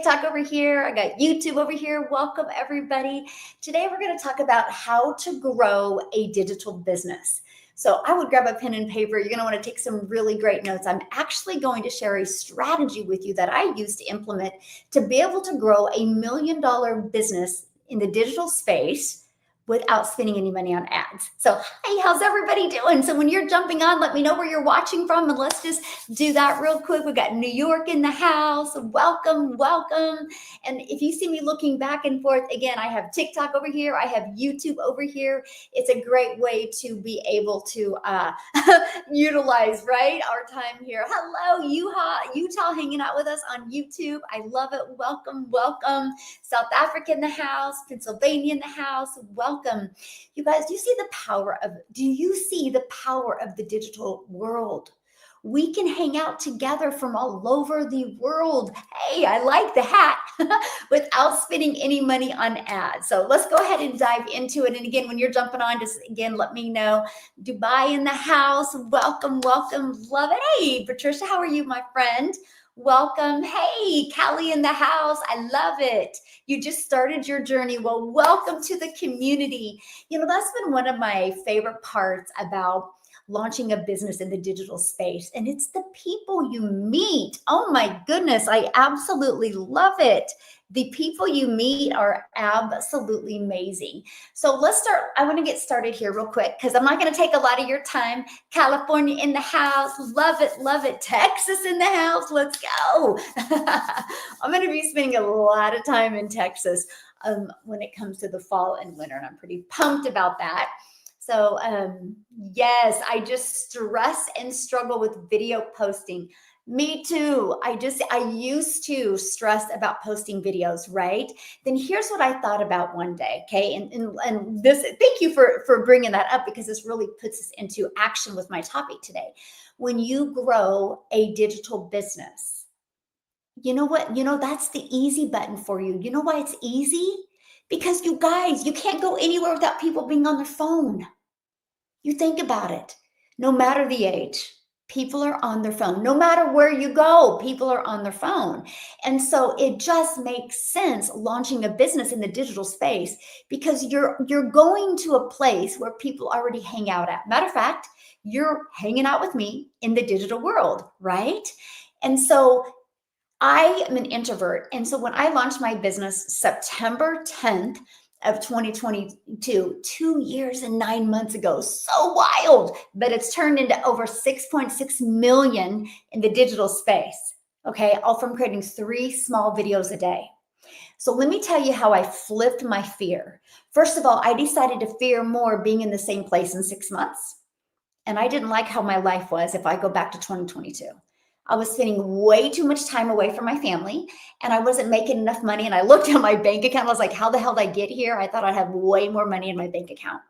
TikTok over here. I got YouTube over here. Welcome, everybody. Today, we're going to talk about how to grow a digital business. So I would grab a pen and paper. You're going to want to take some really great notes. I'm actually going to share a strategy with you that I use to implement to be able to grow $1 million business in the digital space without spending any money on ads. So, hey, how's everybody doing? So when you're jumping on, let me know where you're watching from, and let's just do that real quick. We got New York in the house. Welcome, welcome. And if you see me looking back and forth, again, I have TikTok over here. I have YouTube over here. It's a great way to be able to utilize, right, our time here. Hello, Utah hanging out with us on YouTube. I love it. Welcome, welcome. South Africa in the house, Pennsylvania in the house. Welcome. You guys, do you see the power of the digital world? We can hang out together from all over the world. Hey, I like the hat without spending any money on ads. So let's go ahead and dive into it. And again, when you're jumping on, just again, let me know. Dubai in the house. Welcome, welcome. Love it. Hey, Patricia, how are you, my friend? Welcome. Hey, Callie in the house. I love it. You just started your journey. Well, welcome to the community. You know, that's been one of my favorite parts about launching a business in the digital space. And it's the people you meet. Oh my goodness. I absolutely love it. The people you meet are absolutely amazing. So let's start. I want to get started here real quick because I'm not going to take a lot of your time. California in the house. Love it. Love it. Texas in the house. Let's go. I'm going to be spending a lot of time in Texas when it comes to the fall and winter. And I'm pretty pumped about that. So yes, I just stress and struggle with video posting. Me too. I used to stress about posting videos, right? Then here's what I thought about one day, okay? And this, thank you for bringing that up because this really puts us into action with my topic today. When you grow a digital business, you know what? You know, that's the easy button for you. You know why it's easy? Because you guys, you can't go anywhere without people being on their phone. You think about it. No matter the age, people are on their phone. No matter where you go, people are on their phone. And so it just makes sense launching a business in the digital space because you're going to a place where people already hang out at. Matter of fact, you're hanging out with me in the digital world, right? And so I am an introvert. And so when I launched my business September 10th of 2022, 2 years and 9 months ago, so wild, but it's turned into over 6.6 million in the digital space. Okay, all from creating 3 small videos a day. So let me tell you how I flipped my fear. First of all, I decided to fear more being in the same place in 6 months. And I didn't like how my life was if I go back to 2022. I was spending way too much time away from my family and I wasn't making enough money. And I looked at my bank account. I was like, how the hell did I get here? I thought I'd have way more money in my bank account.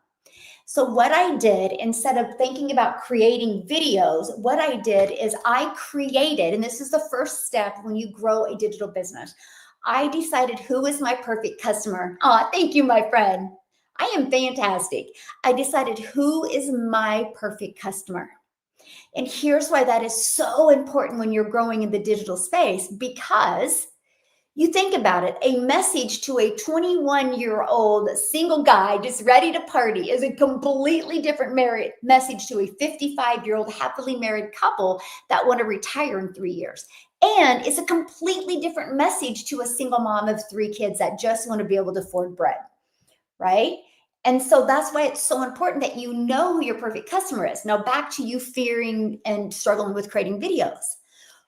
So what I did, instead of thinking about creating videos, what I did is I created, and this is the first step when you grow a digital business. I decided who is my perfect customer. Oh, thank you, my friend. I am fantastic. I decided who is my perfect customer. And here's why that is so important when you're growing in the digital space, because you think about it, a message to a 21-year-old single guy just ready to party is a completely different message to a 55-year-old happily married couple that want to retire in 3 years. And it's a completely different message to a single mom of 3 kids that just want to be able to afford bread, right? And so that's why it's so important that you know who your perfect customer is. Now, back to you fearing and struggling with creating videos.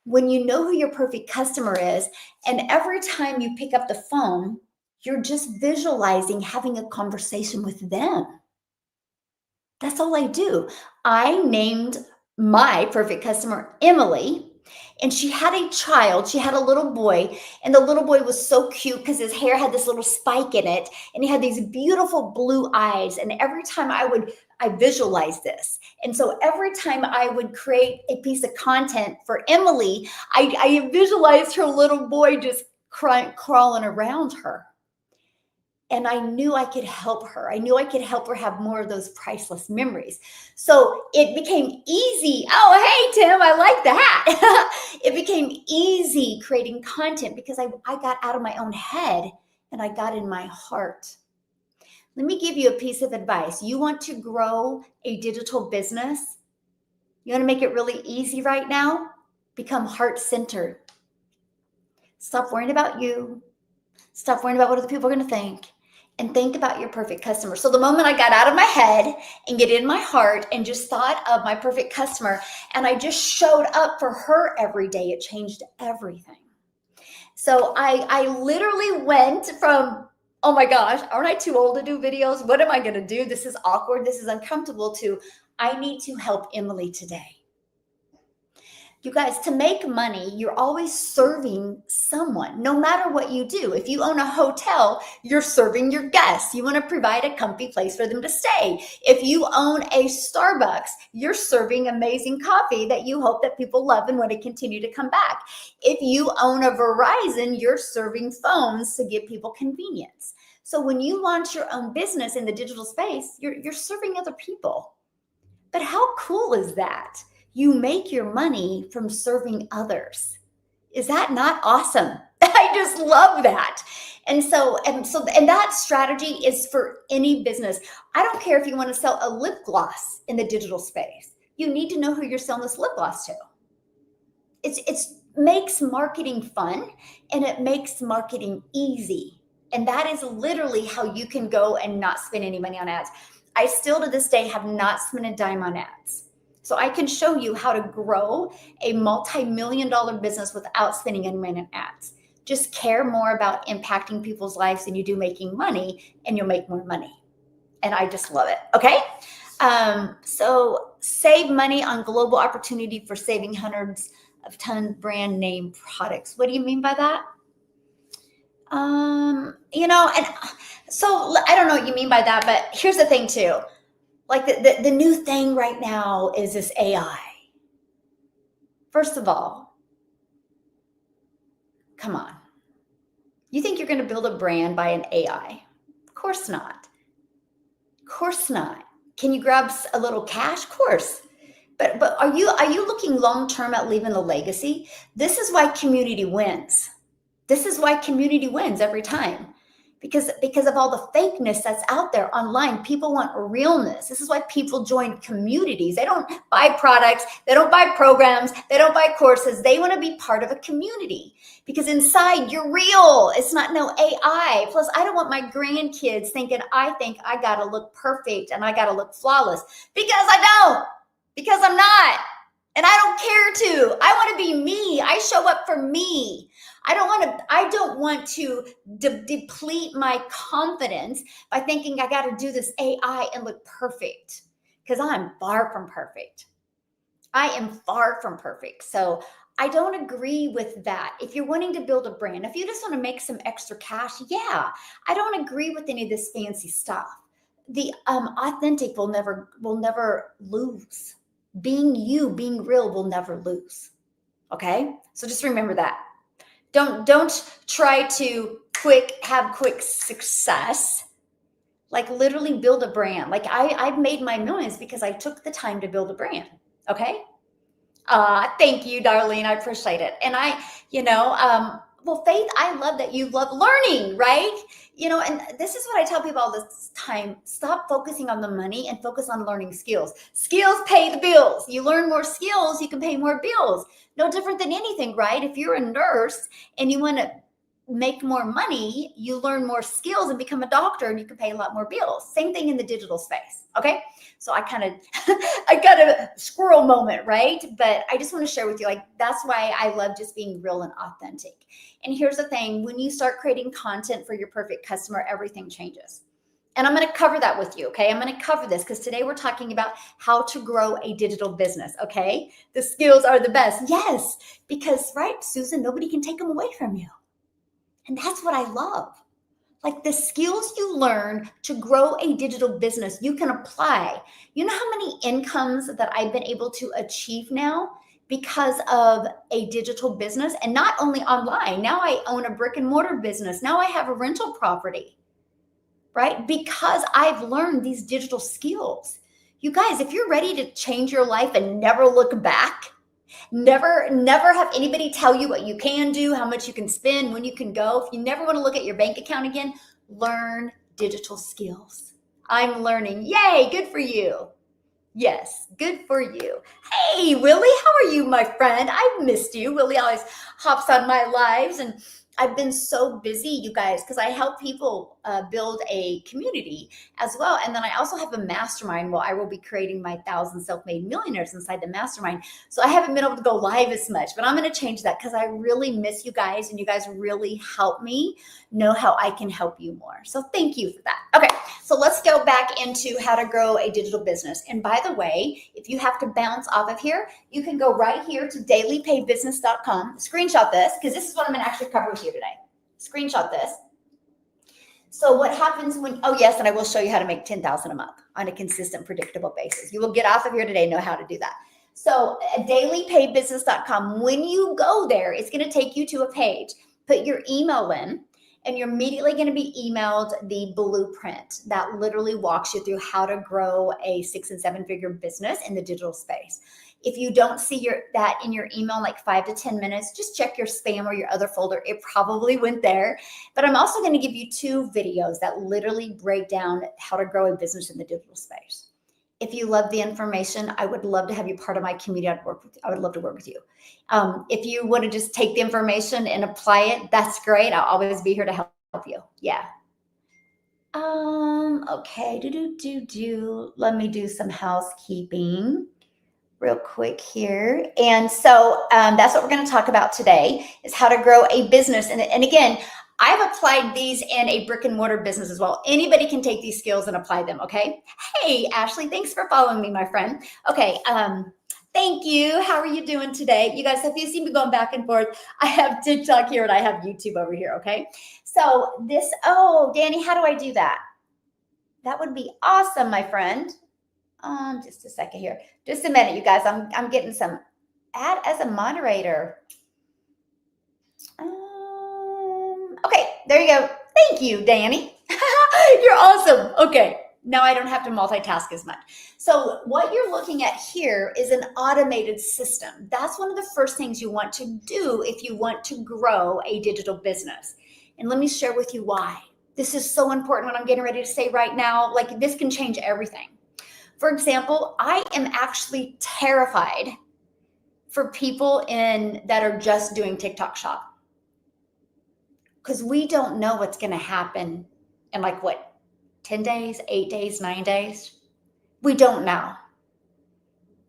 When you know who your perfect customer is, and every time you pick up the phone, you're just visualizing having a conversation with them. That's all I do. I named my perfect customer Emily. And she had a child, she had a little boy, and the little boy was so cute because his hair had this little spike in it, and he had these beautiful blue eyes. And every time I visualized this. And so every time I would create a piece of content for Emily, I visualized her little boy just crawling around her. And I knew I could help her. I knew I could help her have more of those priceless memories. So it became easy. Oh, hey, Tim, I like that. It became easy creating content because I got out of my own head and I got in my heart. Let me give you a piece of advice. You want to grow a digital business? You want to make it really easy right now? Become heart-centered. Stop worrying about you. Stop worrying about what other people are going to think, and think about your perfect customer. So the moment I got out of my head and get in my heart and just thought of my perfect customer and I just showed up for her every day, it changed everything. So I literally went from, oh my gosh, aren't I too old to do videos? What am I going to do? This is awkward. This is uncomfortable, to I need to help Emily today. You guys, to make money, you're always serving someone, no matter what you do. If you own a hotel, you're serving your guests. You want to provide a comfy place for them to stay. If you own a Starbucks, you're serving amazing coffee that you hope that people love and want to continue to come back. If you own a Verizon, you're serving phones to give people convenience. So when you launch your own business in the digital space, you're serving other people. But how cool is that? You make your money from serving others. Is that not awesome? I just love that. And that strategy is for any business. I don't care if you want to sell a lip gloss in the digital space. You need to know who you're selling this lip gloss to. It makes marketing fun and it makes marketing easy. And that is literally how you can go and not spend any money on ads. I still to this day have not spent a dime on ads. So I can show you how to grow a multi-million-dollar business without spending any money on ads. Just care more about impacting people's lives than you do making money, and you'll make more money. And I just love it. Okay. So save money on global opportunity for saving hundreds of ton brand name products. What do you mean by that? And so I don't know what you mean by that, but here's the thing too. Like the new thing right now is this AI. First of all, come on. You think you're going to build a brand by an AI? Of course not. Of course not. Can you grab a little cash? Of course. But are you looking long term at leaving a legacy? This is why community wins. This is why community wins every time. Because of all the fakeness that's out there online. People want realness. This is why people join communities. They don't buy products. They don't buy programs. They don't buy courses. They want to be part of a community because inside you're real. It's not no AI. Plus, I don't want my grandkids thinking I think I got to look perfect and I got to look flawless because I don't, because I'm not. And I don't care to. I want to be me. I show up for me. I don't want to deplete my confidence by thinking I got to do this AI and look perfect, because I'm far from perfect. I am far from perfect. So I don't agree with that. If you're wanting to build a brand, if you just want to make some extra cash, yeah, I don't agree with any of this fancy stuff. The authentic will never lose. Being you, being real will never lose. Okay? So just remember that. Don't try to have quick success. Like literally build a brand. Like I've made my millions because I took the time to build a brand. Okay. Thank you, Darlene. I appreciate it. And well, Faith, I love that you love learning, right? And this is what I tell people all this time. Stop focusing on the money and focus on learning skills. Skills pay the bills. You learn more skills, you can pay more bills. No different than anything, right? If you're a nurse and you want to make more money, you learn more skills and become a doctor and you can pay a lot more bills. Same thing in the digital space. Okay. So I got a squirrel moment, right? But I just want to share with you, like, that's why I love just being real and authentic. And here's the thing, when you start creating content for your perfect customer, everything changes. And I'm going to cover that with you. Okay. I'm going to cover this because today we're talking about how to grow a digital business. Okay. The skills are the best. Yes. Because, right, Susan, nobody can take them away from you. And that's what I love. Like the skills you learn to grow a digital business, you can apply. You know how many incomes that I've been able to achieve now because of a digital business? And not only online. Now I own a brick and mortar business. Now I have a rental property. right? Because I've learned these digital skills. You guys, if you're ready to change your life and never look back, never have anybody tell you what you can do, how much you can spend, when you can go. If you never want to look at your bank account again, learn digital skills. I'm learning. Yay, good for you. Yes, good for you. Hey, Willie, how are you, my friend? I've missed you. Willie always hops on my lives, and I've been so busy, you guys, because I help people build a community as well. And then I also have a mastermind where I will be creating my 1,000 self-made millionaires inside the mastermind. So I haven't been able to go live as much, but I'm going to change that because I really miss you guys, and you guys really help me know how I can help you more. So thank you for that. Okay, so let's go back into how to grow a digital business. And by the way, if you have to bounce off of here, you can go right here to dailypaybusiness.com, screenshot this, because this is what I'm going to actually cover with you today. Screenshot this. So what happens when, oh yes, and I will show you how to make 10,000 a month on a consistent, predictable basis. You will get off of here today, know how to do that. So dailypaybusiness.com, when you go there, it's going to take you to a page. Put your email in, and you're immediately going to be emailed the blueprint that literally walks you through how to grow a 6- and 7-figure business in the digital space. If you don't see that in your email in like 5 to 10 minutes, just check your spam or your other folder. It probably went there. But I'm also going to give you 2 videos that literally break down how to grow a business in the digital space. If you love the information, I would love to have you part of my community. I would love to work with you. If you want to just take the information and apply it, that's great. I'll always be here to help you. Yeah. Okay. Let me do some housekeeping real quick here. And so that's what we're going to talk about today, is how to grow a business. And again, I've applied these in a brick and mortar business as well. Anybody can take these skills and apply them, okay? Hey, Ashley, thanks for following me, my friend. Okay, thank you. How are you doing today? You guys, if you see me going back and forth, I have TikTok here and I have YouTube over here, okay? So this, oh, Danny, how do I do that? That would be awesome, my friend. Just a second here. Just a minute, you guys. I'm getting some. Add as a moderator. Okay, there you go. Thank you, Danny. You're awesome. Okay, now I don't have to multitask as much. So what you're looking at here is an automated system. That's one of the first things you want to do if you want to grow a digital business. And let me share with you why. This is so important what I'm getting ready to say right now. Like, this can change everything. For example, I am actually terrified for people that are just doing TikTok Shop, because we don't know what's going to happen in 10 days, 8 days, 9 days. We don't know.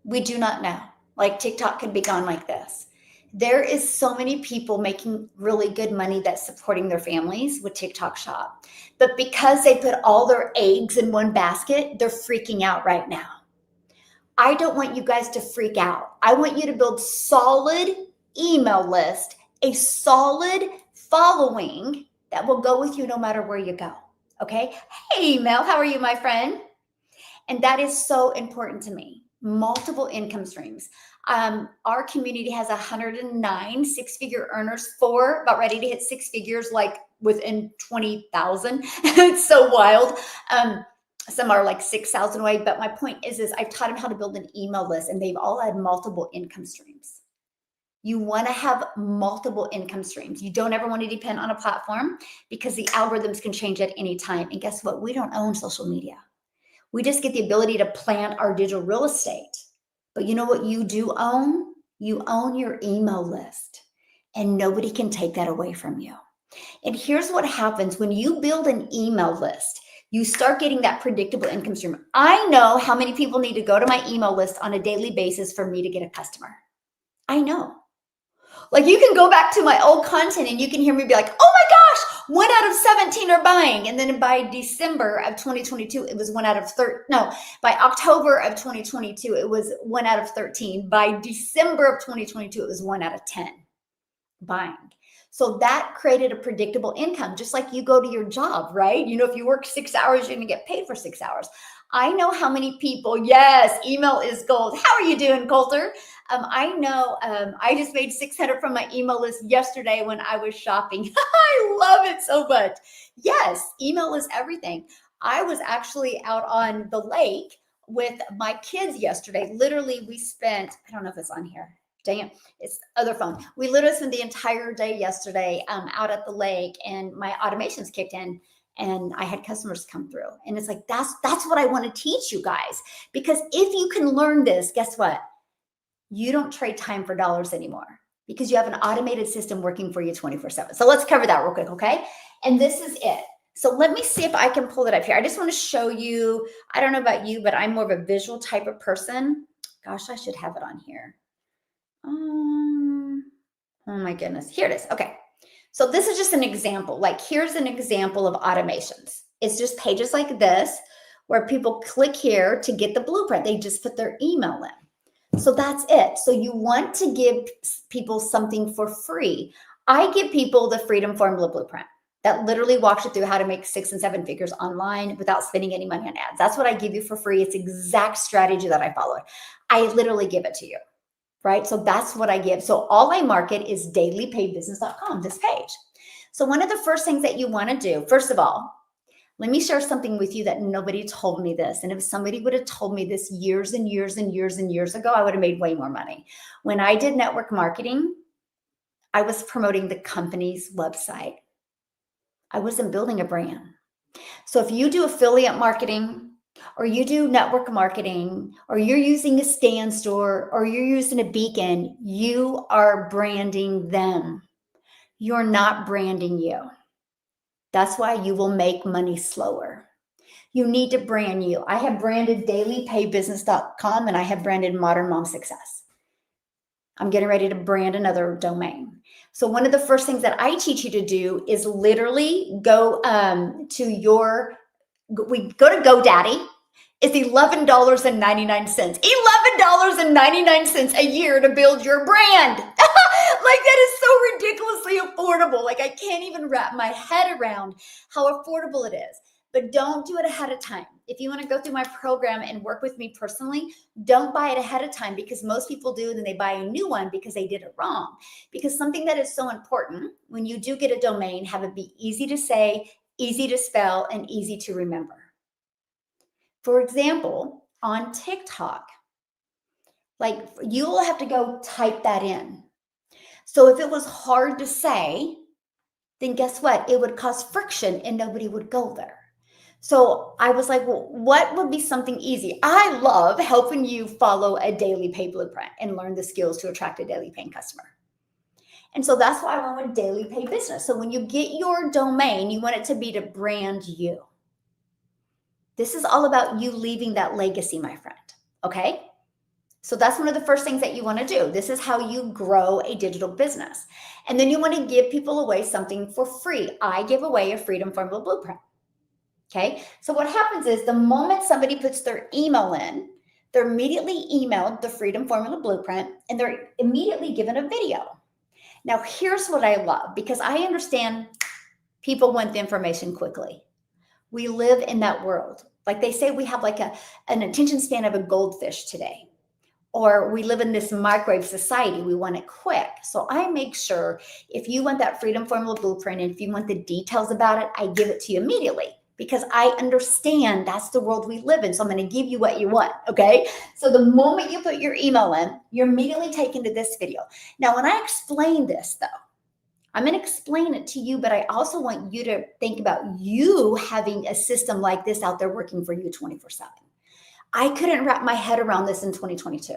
We do not know. Like, TikTok could be gone like this. There is so many people making really good money that's supporting their families with TikTok Shop. But because they put all their eggs in one basket, they're freaking out right now. I don't want you guys to freak out. I want you to build solid email list, a solid following that will go with you no matter where you go. Okay. Hey, Mel, how are you, my friend? And that is so important to me. Multiple income streams. Our community has 109 6-figure earners, 4 about ready to hit 6 figures, like within 20,000. It's so wild. Some are like 6,000 away. But my point is I've taught them how to build an email list, and they've all had multiple income streams. You want to have multiple income streams. You don't ever want to depend on a platform, because the algorithms can change at any time. And guess what? We don't own social media. We just get the ability to plan our digital real estate. But you know what you do own? You own your email list, and nobody can take that away from you. And here's what happens when you build an email list. You start getting that predictable income stream. I know how many people need to go to my email list on a daily basis for me to get a customer. I know. Like, you can go back to my old content and you can hear me be like, oh my gosh, 1 out of 17 are buying. And then by December of 2022, it was 1 out of 13. No, by October of 2022, it was 1 out of 13. By December of 2022, it was 1 out of 10 buying. So that created a predictable income, just like you go to your job, right? You know, if you work 6 hours, you're going to get paid for 6 hours. I know how many people, yes, email is gold. How are you doing, Coulter? I know I just made 600 from my email list yesterday when I was shopping. I love it so much. Yes, email is everything. I was actually out on the lake with my kids yesterday. Literally, we spent, I don't know if it's on here. Dang it, it's other phone. We literally spent the entire day yesterday out at the lake, and my automations kicked in, and I had customers come through. And it's like, that's what I want to teach you guys. Because if you can learn this, guess what? You don't trade time for dollars anymore, because you have an automated system working for you 24/7. So let's cover that real quick, okay? And this is it. So let me see if I can pull it up here. I just want to show you, I don't know about you, but I'm more of a visual type of person. Gosh, I should have it on here. Oh my goodness. Here it is. Okay. So this is just an example. Like, here's an example of automations. It's just pages like this where people click here to get the blueprint. They just put their email in. So that's it. So you want to give people something for free. I give people the Freedom Formula Blueprint that literally walks you through how to make 6 and 7 figures online without spending any money on ads. That's what I give you for free. It's the exact strategy that I followed. I literally give it to you. Right? So that's what I give. So all I market is dailypaybusiness.com, this page. So one of the first things that you want to do, first of all, let me share something with you that nobody told me this. And if somebody would have told me this years and years and years and years ago, I would have made way more money. When I did network marketing, I was promoting the company's website. I wasn't building a brand. So if you do affiliate marketing, or you do network marketing, or you're using a stand store, or you're using a beacon, you are branding them. You're not branding you. That's why you will make money slower. You need to brand you. I have branded dailypaybusiness.com, and I have branded Modern Mom Success. I'm getting ready to brand another domain. So one of the first things that I teach you to do is literally go we go to GoDaddy. It's $11.99. $11.99 a year to build your brand. Like, that is so ridiculously affordable. Like, I can't even wrap my head around how affordable it is. But don't do it ahead of time. If you want to go through my program and work with me personally, don't buy it ahead of time, because most people do, then they buy a new one because they did it wrong. Because something that is so important, when you do get a domain, have it be easy to say, easy to spell, and easy to remember. For example, on TikTok, like, you'll have to go type that in. So if it was hard to say, then guess what? It would cause friction and nobody would go there. So I was like, well, what would be something easy? I love helping you follow a daily pay blueprint and learn the skills to attract a daily paying customer. And so that's why I went with daily pay business. So when you get your domain, you want it to be to brand you. This is all about you leaving that legacy, my friend. Okay? So that's one of the first things that you want to do. This is how you grow a digital business. And then you want to give people away something for free. I give away a Freedom Formula Blueprint. Okay? So what happens is, the moment somebody puts their email in, they're immediately emailed the Freedom Formula Blueprint, and they're immediately given a video. Now, here's what I love, because I understand people want the information quickly. We live in that world. Like they say, we have like an attention span of a goldfish today. Or we live in this microwave society. We want it quick. So I make sure, if you want that Freedom Formula Blueprint, and if you want the details about it, I give it to you immediately, because I understand that's the world we live in. So I'm going to give you what you want. Okay. So the moment you put your email in, you're immediately taken to this video. Now, when I explain this, though, I'm going to explain it to you, but I also want you to think about you having a system like this out there working for you 24/7. I couldn't wrap my head around this in 2022.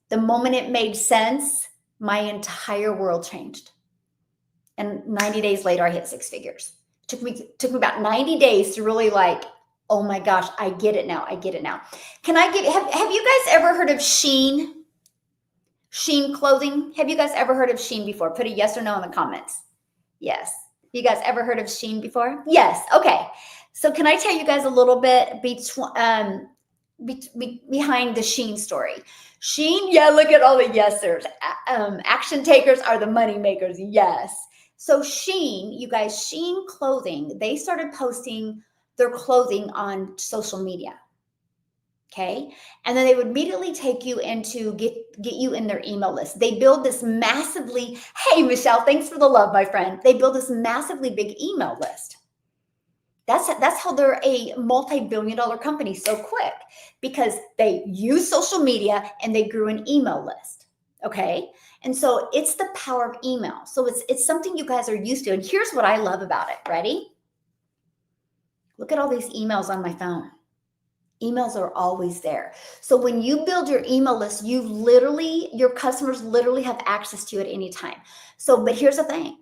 The moment it made sense, my entire world changed. And 90 days later, I hit 6 figures. Took me about 90 days to really like, oh my gosh, I get it now. I get it now. Have you guys ever heard of Shein? Shein clothing? Have you guys ever heard of Shein before? Put a yes or no in the comments. Yes. You guys ever heard of Shein before? Yes. Okay. So can I tell you guys a little bit behind the Shein story? Shein, yeah, look at all the yesers. Action takers are the money makers. Yes. So Shein, you guys, Shein clothing, they started posting their clothing on social media. Okay. And then they would immediately take you into get you in their email list. They build this massively, hey, Michelle, thanks for the love, my friend. They build this massively big email list. That's how they're a multi-billion-dollar company so quick, because they use social media and they grew an email list. Okay. And so it's the power of email. So it's something you guys are used to. And here's what I love about it. Ready? Look at all these emails on my phone. Emails are always there. So when you build your email list, your customers literally have access to you at any time. So, but here's the thing.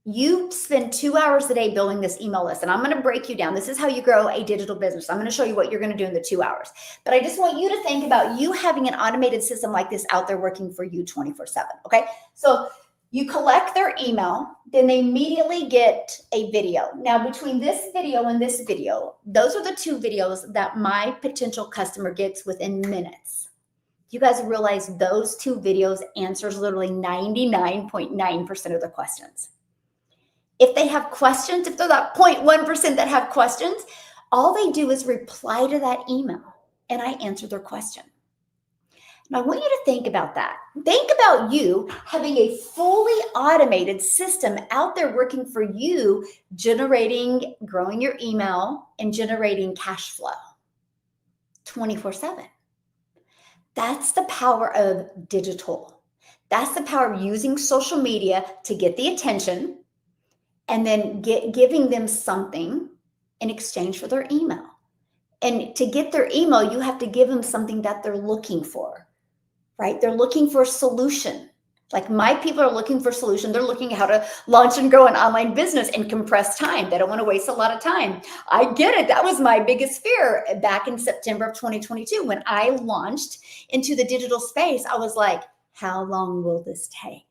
You spend 2 hours a day building this email list, and I'm going to break you down. This is how you grow a digital business. I'm going to show you what you're going to do in the 2 hours. But I just want you to think about you having an automated system like this out there working for you 24/7. Okay. So you collect their email, then they immediately get a video. Now, between this video and this video, those are the two videos that my potential customer gets within minutes. You guys realize those two videos answers literally 99.9% of the questions. If they have questions, if they're that 0.1% that have questions, all they do is reply to that email and I answer their question. Now, I want you to think about that. Think about you having a fully automated system out there working for you, growing your email and generating cash flow 24/7. That's the power of digital. That's the power of using social media to get the attention and then giving them something in exchange for their email. And to get their email, you have to give them something that they're looking for, right? They're looking for a solution. Like my people are looking for a solution. They're looking at how to launch and grow an online business in compressed time. They don't want to waste a lot of time. I get it. That was my biggest fear back in September of 2022. When I launched into the digital space, I was like, how long will this take?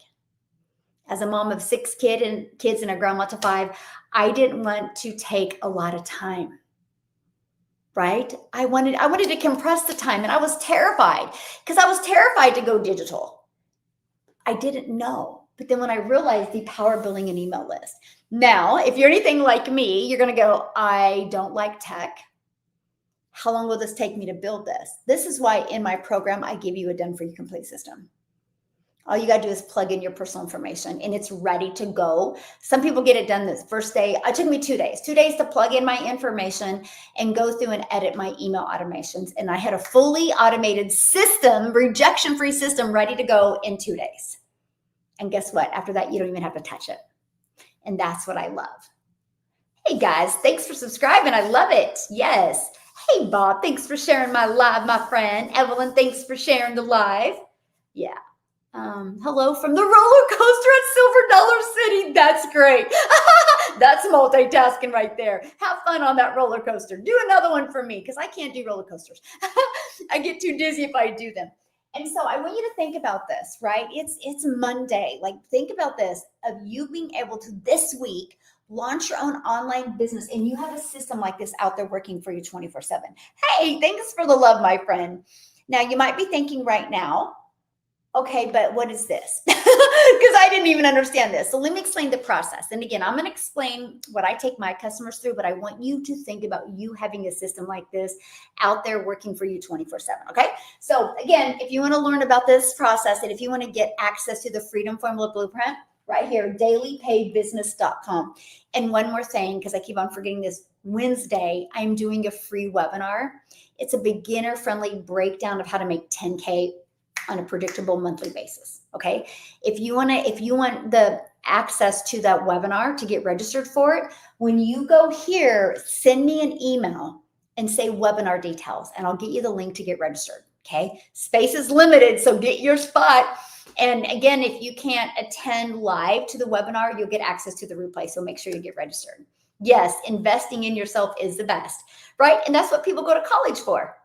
As a mom of 6 kids and a grandma to 5, I didn't want to take a lot of time, right? I wanted to compress the time, and I was terrified because I was terrified to go digital. I didn't know. But then when I realized the power of building an email list. Now, if you're anything like me, you're going to go, I don't like tech. How long will this take me to build this? This is why in my program, I give you a done for you complete system. All you got to do is plug in your personal information and it's ready to go. Some people get it done this first day. It took me 2 days to plug in my information and go through and edit my email automations. And I had a fully automated system, rejection-free system ready to go in 2 days. And guess what? After that, you don't even have to touch it. And that's what I love. Hey guys, thanks for subscribing. I love it. Yes. Hey Bob, thanks for sharing my live, my friend. Evelyn, thanks for sharing the live. Yeah. Hello from the roller coaster at Silver Dollar City. That's great. That's multitasking right there. Have fun on that roller coaster. Do another one for me because I can't do roller coasters. I get too dizzy if I do them. And so I want you to think about this, right? It's Monday. Like think about this of you being able to this week launch your own online business and you have a system like this out there working for you 24/7. Hey, thanks for the love, my friend. Now you might be thinking right now, okay, but what is this? Because I didn't even understand this. So let me explain the process. And again, I'm going to explain what I take my customers through, but I want you to think about you having a system like this out there working for you 24/7. Okay. So again, if you want to learn about this process and if you want to get access to the Freedom Formula Blueprint, right here, dailypaidbusiness.com. And one more thing, because I keep on forgetting this, Wednesday, I'm doing a free webinar. It's a beginner-friendly breakdown of how to make 10K on a predictable monthly basis. Okay. If you want the access to that webinar to get registered for it, when you go here, send me an email and say webinar details, and I'll get you the link to get registered. Okay. Space is limited, so get your spot. And again, if you can't attend live to the webinar, you'll get access to the replay. So make sure you get registered. Yes, investing in yourself is the best, right? And that's what people go to college for,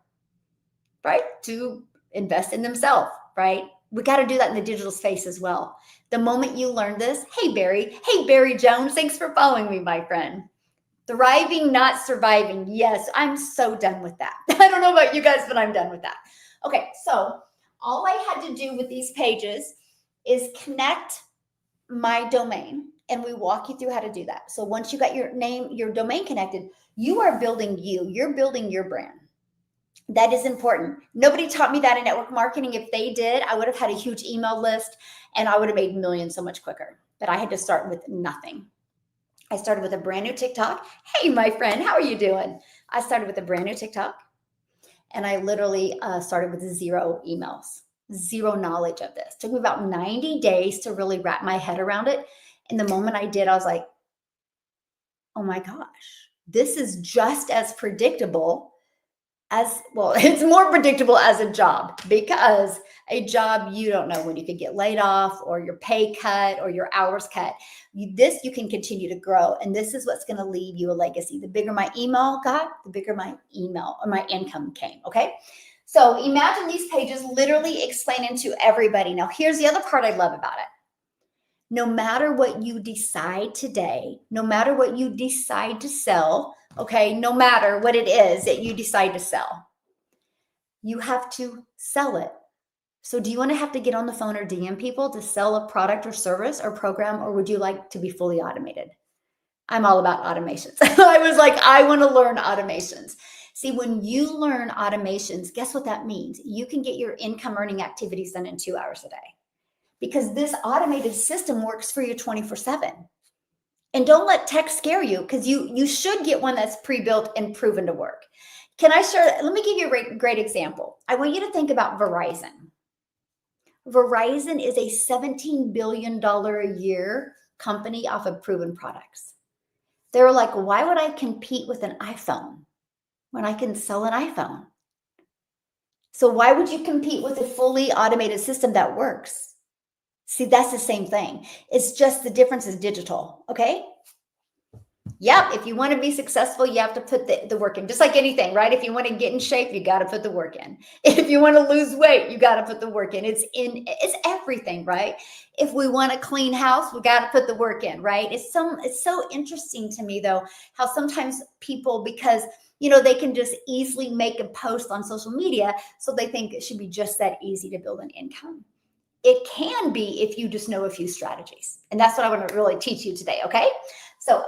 right? To invest in themselves, right? We got to do that in the digital space as well. The moment you learn this, hey, Barry Jones, thanks for following me, my friend. Thriving, not surviving. Yes, I'm so done with that. I don't know about you guys, but I'm done with that. Okay, so all I had to do with these pages is connect my domain and we walk you through how to do that. So once you got your name, your domain connected, you are building you're building your brand. That is important. Nobody taught me that in network marketing. If they did, I would have had a huge email list and I would have made millions so much quicker. But I had to start with nothing. I started with a brand new TikTok. Hey, my friend, how are you doing? I started with a brand new TikTok and I literally started with 0 emails, 0 knowledge of this. It took me about 90 days to really wrap my head around it. And the moment I did, I was like, oh my gosh, this is just as predictable as, well, it's more predictable as a job, because a job, you don't know when you could get laid off or your pay cut or your hours cut. This you can continue to grow. And this is what's going to leave you a legacy. The bigger my email got, the bigger my email or my income came. Okay. So imagine these pages literally explaining to everybody. Now, here's the other part I love about it. No matter what you decide today, no matter what you decide to sell, okay, no matter what it is that you decide to sell, you have to sell it. So do you want to have to get on the phone or DM people to sell a product or service or program, or would you like to be fully automated? I'm all about automations. I was like, I want to learn automations. See, when you learn automations, guess what that means? You can get your income earning activities done in 2 hours a day, because this automated system works for you 24/7. And don't let tech scare you, because you should get one that's pre-built and proven to work. Can I share? Let me give you a great example. I want you to think about Verizon. Verizon is a $17 billion a year company off of proven products. They're like, why would I compete with an iPhone when I can sell an iPhone? So why would you compete with a fully automated system that works? See, that's the same thing. It's just the difference is digital. Okay. Yep. If you want to be successful, you have to put the work in, just like anything, right? If you want to get in shape, you got to put the work in. If you want to lose weight, you got to put the work in. It's everything, right? If we want a clean house, we got to put the work in, right? It's so interesting to me though, how sometimes people, because they can just easily make a post on social media, so they think it should be just that easy to build an income. It can be if you just know a few strategies. And that's what I want to really teach you today, okay? So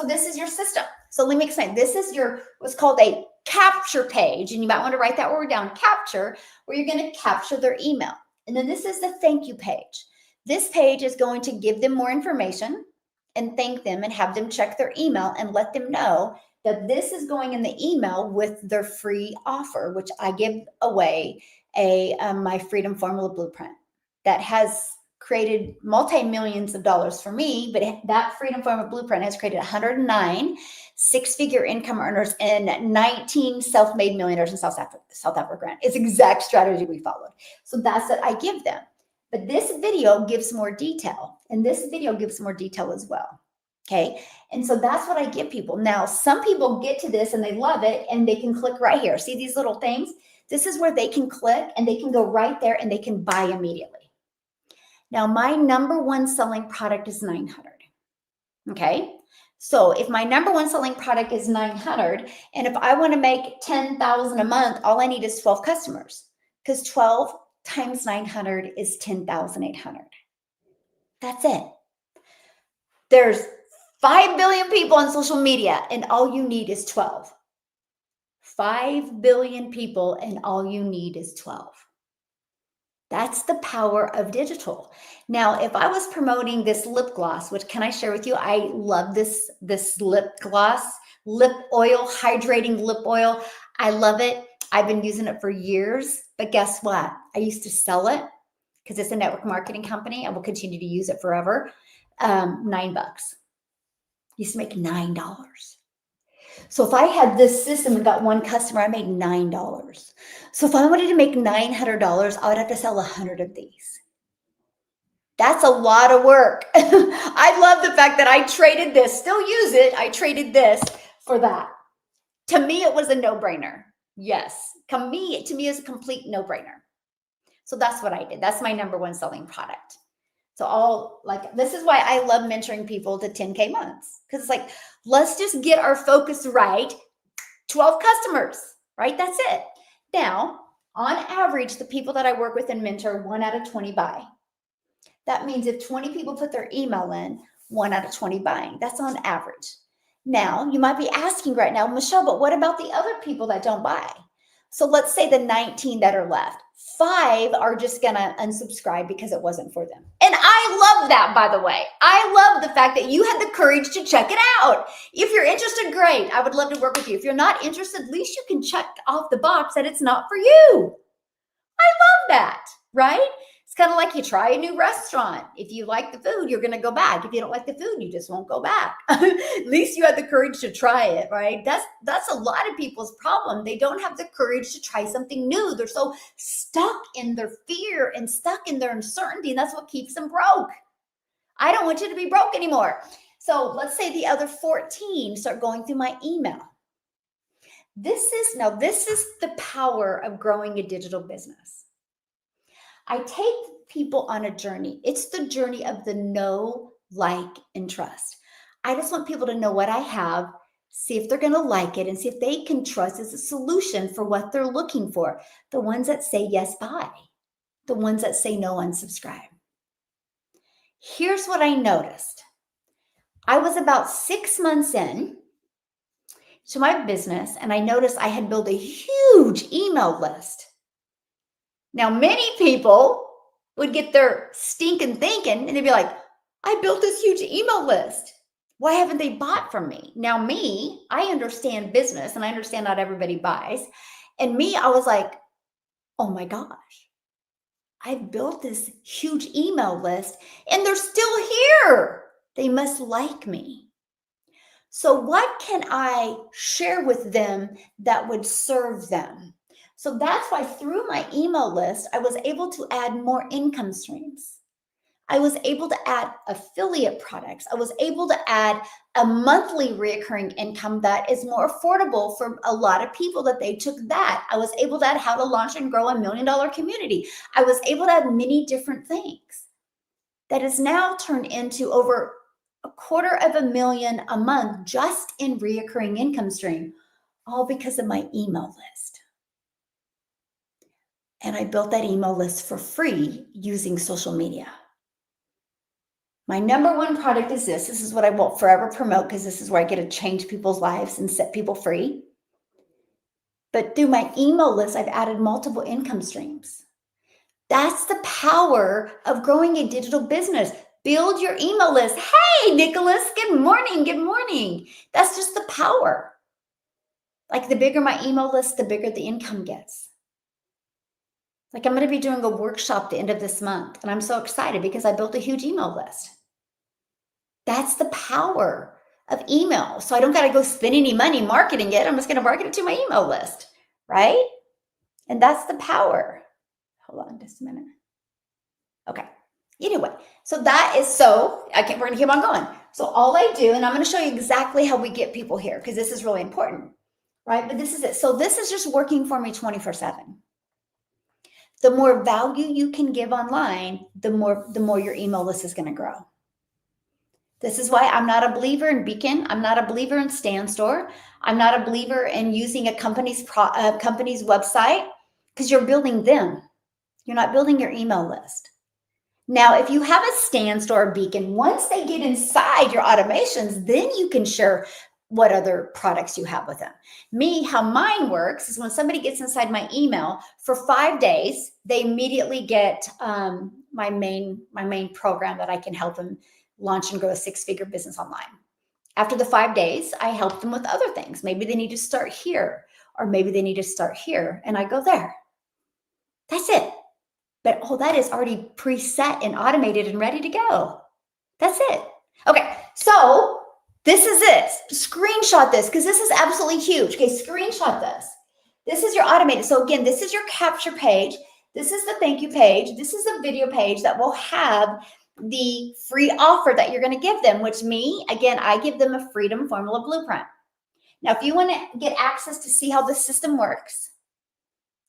this is your system. So let me explain. This is what's called a capture page. And you might want to write that word down, capture, where you're going to capture their email. And then this is the thank you page. This page is going to give them more information and thank them and have them check their email and let them know that this is going in the email with their free offer, which I give away my Freedom Formula Blueprint that has created multi-millions of dollars for me. But that Freedom Formula Blueprint has created 109 six-figure income earners and 19 self-made millionaires in South Africa. It's the exact strategy we followed. So that's what I give them. But this video gives more detail, and this video gives more detail as well. Okay. And so that's what I give people. Now, some people get to this and they love it and they can click right here. See these little things? This is where they can click and they can go right there and they can buy immediately. Now, my number one selling product is 900. Okay. So if my number one selling product is 900, and if I want to make 10,000 a month, all I need is 12 customers, because 12 times 900 is 10,800. That's it. There's 5 billion people on social media, and all you need is 12. 5 billion people, and all you need is 12. That's the power of digital. Now, if I was promoting this lip gloss, which can I share with you? I love this lip gloss, lip oil, hydrating lip oil. I love it. I've been using it for years, but guess what? I used to sell it because it's a network marketing company. I will continue to use it forever. $9. Used to make $9. So if I had this system and got one customer, I made $9. So if I wanted to make $900, I would have to sell 100 of these. That's a lot of work. I love the fact that I traded this, still use it. I traded this for that. To me, it was a no-brainer. Yes. To me, it's a complete no-brainer. So that's what I did. That's my number one selling product. So this is why I love mentoring people to 10K months, because it's like, let's just get our focus right. 12 customers, right? That's it. Now, on average, the people that I work with and mentor, 1 out of 20 buy. That means if 20 people put their email in, 1 out of 20 buying. That's on average. Now, you might be asking right now, Michelle, but what about the other people that don't buy? So let's say the 19 that are left, 5 are just going to unsubscribe because it wasn't for them. And I love that, by the way. I love the fact that you had the courage to check it out. If you're interested, great. I would love to work with you. If you're not interested, at least you can check off the box that it's not for you. I love that, right? It's kind of like you try a new restaurant. If you like the food, you're going to go back. If you don't like the food, you just won't go back. At least you had the courage to try it, right? That's a lot of people's problem. They don't have the courage to try something new. They're so stuck in their fear and stuck in their uncertainty, and that's what keeps them broke. I don't want you to be broke anymore. So let's say the other 14 start going through my email. This is the power of growing a digital business. I take people on a journey. It's the journey of the know, like, and trust. I just want people to know what I have, see if they're going to like it, and see if they can trust as a solution for what they're looking for. The ones that say yes, buy. The ones that say no, unsubscribe. Here's what I noticed. I was about 6 months in to my business, and I noticed I had built a huge email list. Now, many people would get their stinking thinking and they'd be like, I built this huge email list. Why haven't they bought from me? Now, me, I understand business and I understand not everybody buys. And me, I was like, oh my gosh, I built this huge email list and they're still here. They must like me. So what can I share with them that would serve them? So that's why through my email list, I was able to add more income streams. I was able to add affiliate products. I was able to add a monthly recurring income that is more affordable for a lot of people that they took that. I was able to add how to launch and grow a $1 million community. I was able to add many different things that is now turned into over $250,000 a month just in recurring income stream, all because of my email list. And I built that email list for free using social media. My number one product is this. This is what I will forever promote because this is where I get to change people's lives and set people free. But through my email list, I've added multiple income streams. That's the power of growing a digital business. Build your email list. Hey, Nicholas, good morning. Good morning. That's just the power. Like the bigger my email list, the bigger the income gets. Like I'm going to be doing a workshop at the end of this month, and I'm so excited because I built a huge email list. That's the power of email. So I don't got to go spend any money marketing it. I'm just going to market it to my email list, right? And that's the power. Hold on just a minute. Okay. Anyway, so that is we're going to keep on going. So all I do, and I'm going to show you exactly how we get people here because this is really important, right? But this is it. So this is just working for me 24/7. The more value you can give online, the more your email list is going to grow. This is why I'm not a believer in Beacon. I'm not a believer in StanStore. I'm not a believer in using a company's website because you're building them. You're not building your email list. Now, if you have a StanStore or Beacon, once they get inside your automations, then you can share what other products you have with them. Me, how mine works is when somebody gets inside my email for 5 days, they immediately get my main program that I can help them launch and grow a 6-figure business online. After the 5 days, I help them with other things. Maybe they need to start here, or maybe they need to start here, and I go there. That's it. But that is already preset and automated and ready to go. That's it. Okay, so this is it. Screenshot this because this is absolutely huge. Okay, screenshot this. This is your automated. So again, this is your capture page. This is the thank you page. This is the video page that will have the free offer that you're going to give them, which I give them a Freedom Formula Blueprint. Now, if you want to get access to see how the system works,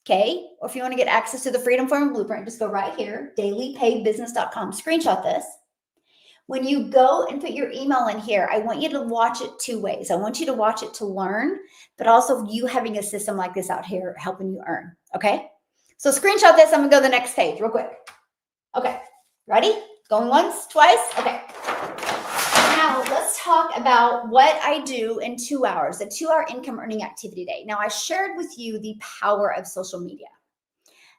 okay, or if you want to get access to the Freedom Formula Blueprint, just go right here, dailypaidbusiness.com, screenshot this. When you go and put your email in here, I want you to watch it 2 ways. I want you to watch it to learn, but also you having a system like this out here helping you earn, okay? So screenshot this. I'm going to go to the next page real quick. Okay, ready? Going once, twice? Okay. Now let's talk about what I do in 2 hours, a 2-hour income earning activity day. Now I shared with you the power of social media.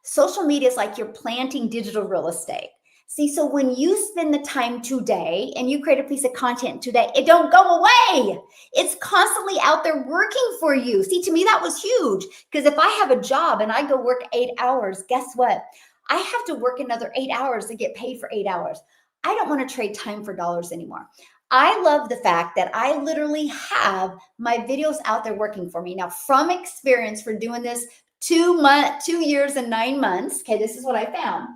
Social media is like you're planting digital real estate. See, so when you spend the time today and you create a piece of content today, it don't go away. It's constantly out there working for you. See, to me, that was huge, because if I have a job and I go work 8 hours, guess what? I have to work another 8 hours to get paid for 8 hours. I don't want to trade time for dollars anymore. I love the fact that I literally have my videos out there working for me. Now, from experience for doing this 2 years and 9 months, okay, this is what I found.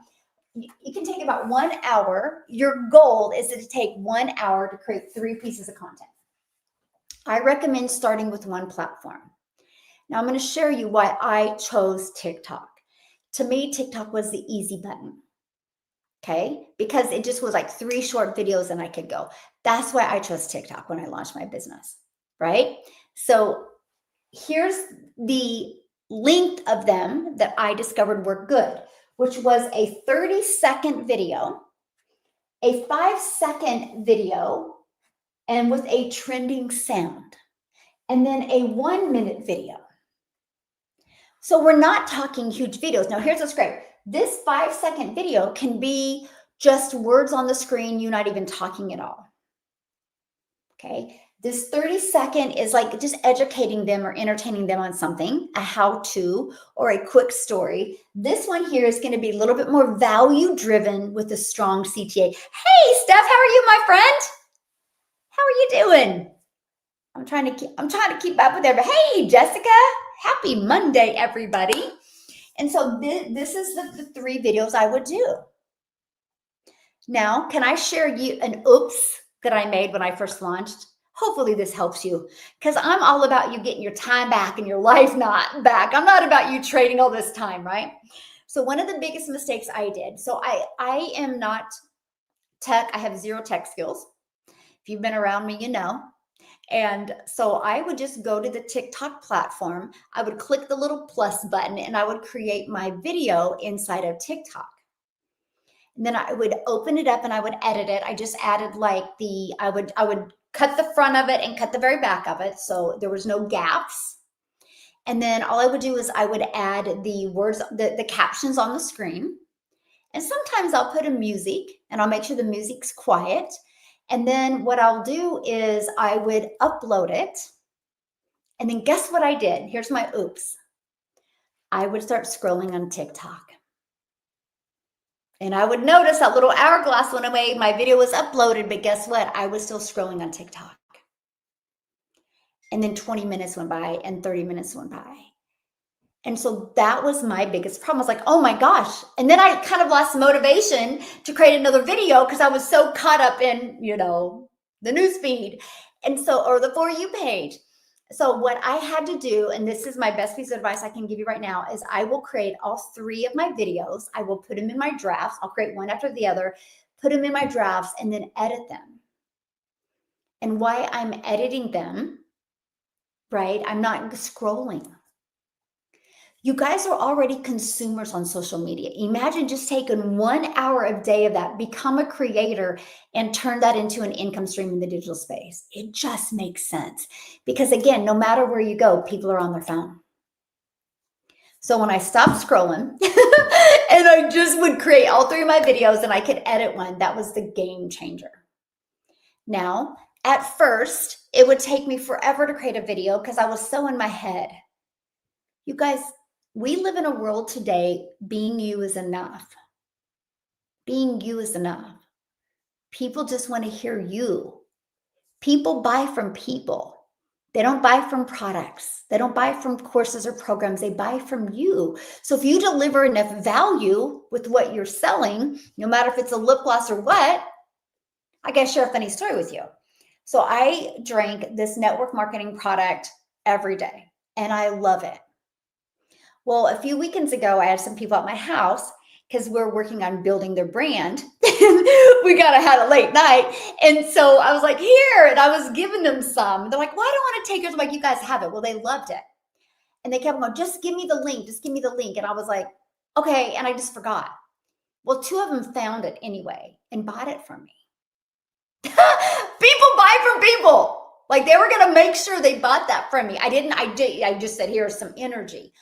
You can take about 1 hour. Your goal is to take 1 hour to create 3 pieces of content. I recommend starting with one platform. Now I'm going to share you why I chose TikTok. To me, TikTok was the easy button. Okay, because it just was like 3 short videos and I could go. That's why I chose TikTok when I launched my business, right? So here's the length of them that I discovered were good, which was a 30-second video, a 5-second video, and with a trending sound, and then a 1-minute video. So we're not talking huge videos. Now here's what's great. This 5-second video can be just words on the screen, you not even talking at all. Okay. This 30-second is like just educating them or entertaining them on something, a how-to or a quick story. This one here is going to be a little bit more value-driven with a strong CTA. Hey, Steph, how are you, my friend? How are you doing? I'm trying to keep up with everybody. Hey, Jessica, happy Monday, everybody. And so this is the 3 videos I would do. Now, can I share you an oops that I made when I first launched? Hopefully this helps you, because I'm all about you getting your time back and your life not back. I'm not about you trading all this time, right? So one of the biggest mistakes I did, so I am not tech. I have 0 tech skills. If you've been around me, you know. And so I would just go to the TikTok platform. I would click the little plus button and I would create my video inside of TikTok. And then I would open it up and I would edit it. I just added like I would cut the front of it and cut the very back of it, so there was no gaps. And then all I would do is I would add the words, the captions on the screen. And sometimes I'll put in music and I'll make sure the music's quiet. And then what I'll do is I would upload it. And then guess what I did? Here's my oops. I would start scrolling on TikTok. And I would notice that little hourglass went away. My video was uploaded, but guess what? I was still scrolling on TikTok. And then 20 minutes went by and 30 minutes went by. And so that was my biggest problem. I was like, oh my gosh. And then I kind of lost motivation to create another video because I was so caught up in, the news feed. And so, or the For You page. So what I had to do, and this is my best piece of advice I can give you right now, is I will create all 3 of my videos. I will put them in my drafts. I'll create one after the other, put them in my drafts, and then edit them. And why I'm editing them, right? I'm not scrolling. You guys are already consumers on social media. Imagine just taking 1 hour a day of that, become a creator, and turn that into an income stream in the digital space. It just makes sense. Because again, no matter where you go, people are on their phone. So when I stopped scrolling and I just would create all 3 of my videos and I could edit one, that was the game changer. Now, at first, it would take me forever to create a video because I was so in my head. You guys, we live in a world today, being you is enough. Being you is enough. People just want to hear you. People buy from people. They don't buy from products. They don't buy from courses or programs. They buy from you. So if you deliver enough value with what you're selling, no matter if it's a lip gloss or what, I gotta share a funny story with you. So I drank this network marketing product every day and I love it. Well, a few weekends ago, I had some people at my house because we're working on building their brand. We had a late night. And so I was like, here, and I was giving them some. They're like, well, I don't want to take yours. I'm like, you guys have it. Well, they loved it. And they kept going, just give me the link. Just give me the link. And I was like, okay. And I just forgot. Well, two of them found it anyway and bought it from me. People buy from people. Like they were going to make sure they bought that from me. I just said, here's some energy.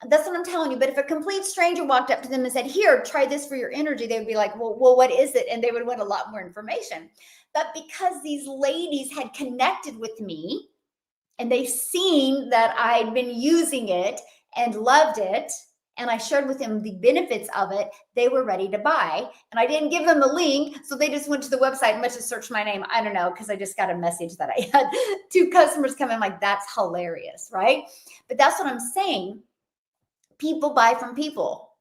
That's what I'm telling you. But if a complete stranger walked up to them and said, here, try this for your energy, they would be like, well, what is it? And they would want a lot more information. But because these ladies had connected with me and they seen that I'd been using it and loved it, and I shared with them the benefits of it, they were ready to buy. And I didn't give them the link, so they just went to the website and must have searched my name. I don't know, because I just got a message that I had 2 customers come in, like, that's hilarious, right? But that's what I'm saying. People buy from people.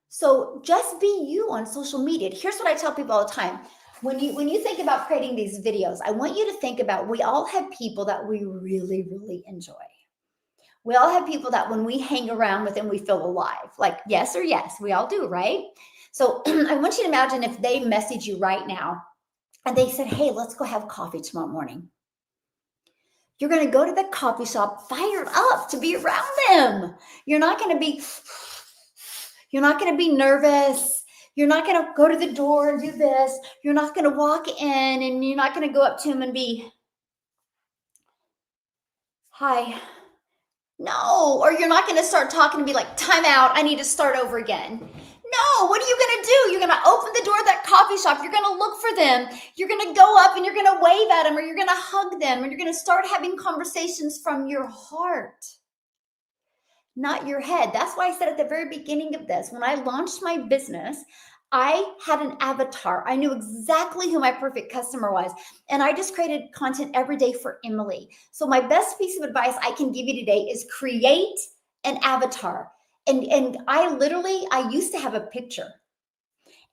So just be you on social media. Here's what I tell people all the time. When you think about creating these videos, I want you to think about, we all have people that we really, really enjoy. We all have people that when we hang around with them, we feel alive. Like yes or yes, we all do, right? So I want you to imagine if they message you right now and they said, hey, let's go have coffee tomorrow morning. You're going to go to the coffee shop fired up to be around them. You're not going to be nervous. You're not going to go to the door and do this. You're not going to walk in and you're not going to go up to them and be, hi. No, or you're not going to start talking and be like, time out, I need to start over again. No, what are you going to do? You're going to open the door of that coffee shop. You're going to look for them. You're going to go up and you're going to wave at them, or you're going to hug them, or you're going to start having conversations from your heart, not your head. That's why I said at the very beginning of this, when I launched my business, I had an avatar. I knew exactly who my perfect customer was. And I just created content every day for Emily. So my best piece of advice I can give you today is create an avatar. And I used to have a picture.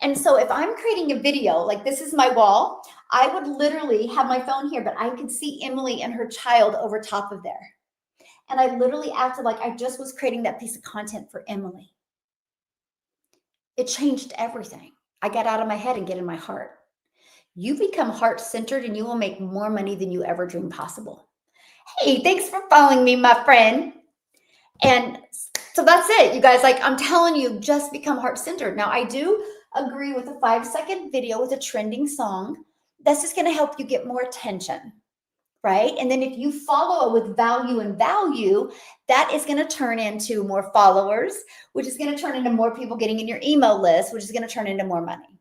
And so if I'm creating a video, like this is my wall, I would literally have my phone here, but I could see Emily and her child over top of there. And I literally acted like I just was creating that piece of content for Emily. It changed everything. I got out of my head and get in my heart. You become heart-centered and you will make more money than you ever dreamed possible. Hey, thanks for following me, my friend. And so that's it, you guys. Like I'm telling you, just become heart-centered. Now, I do agree with a 5-second video with a trending song. That's just going to help you get more attention, right? And then if you follow it with value and value, that is going to turn into more followers, which is going to turn into more people getting in your email list, which is going to turn into more money.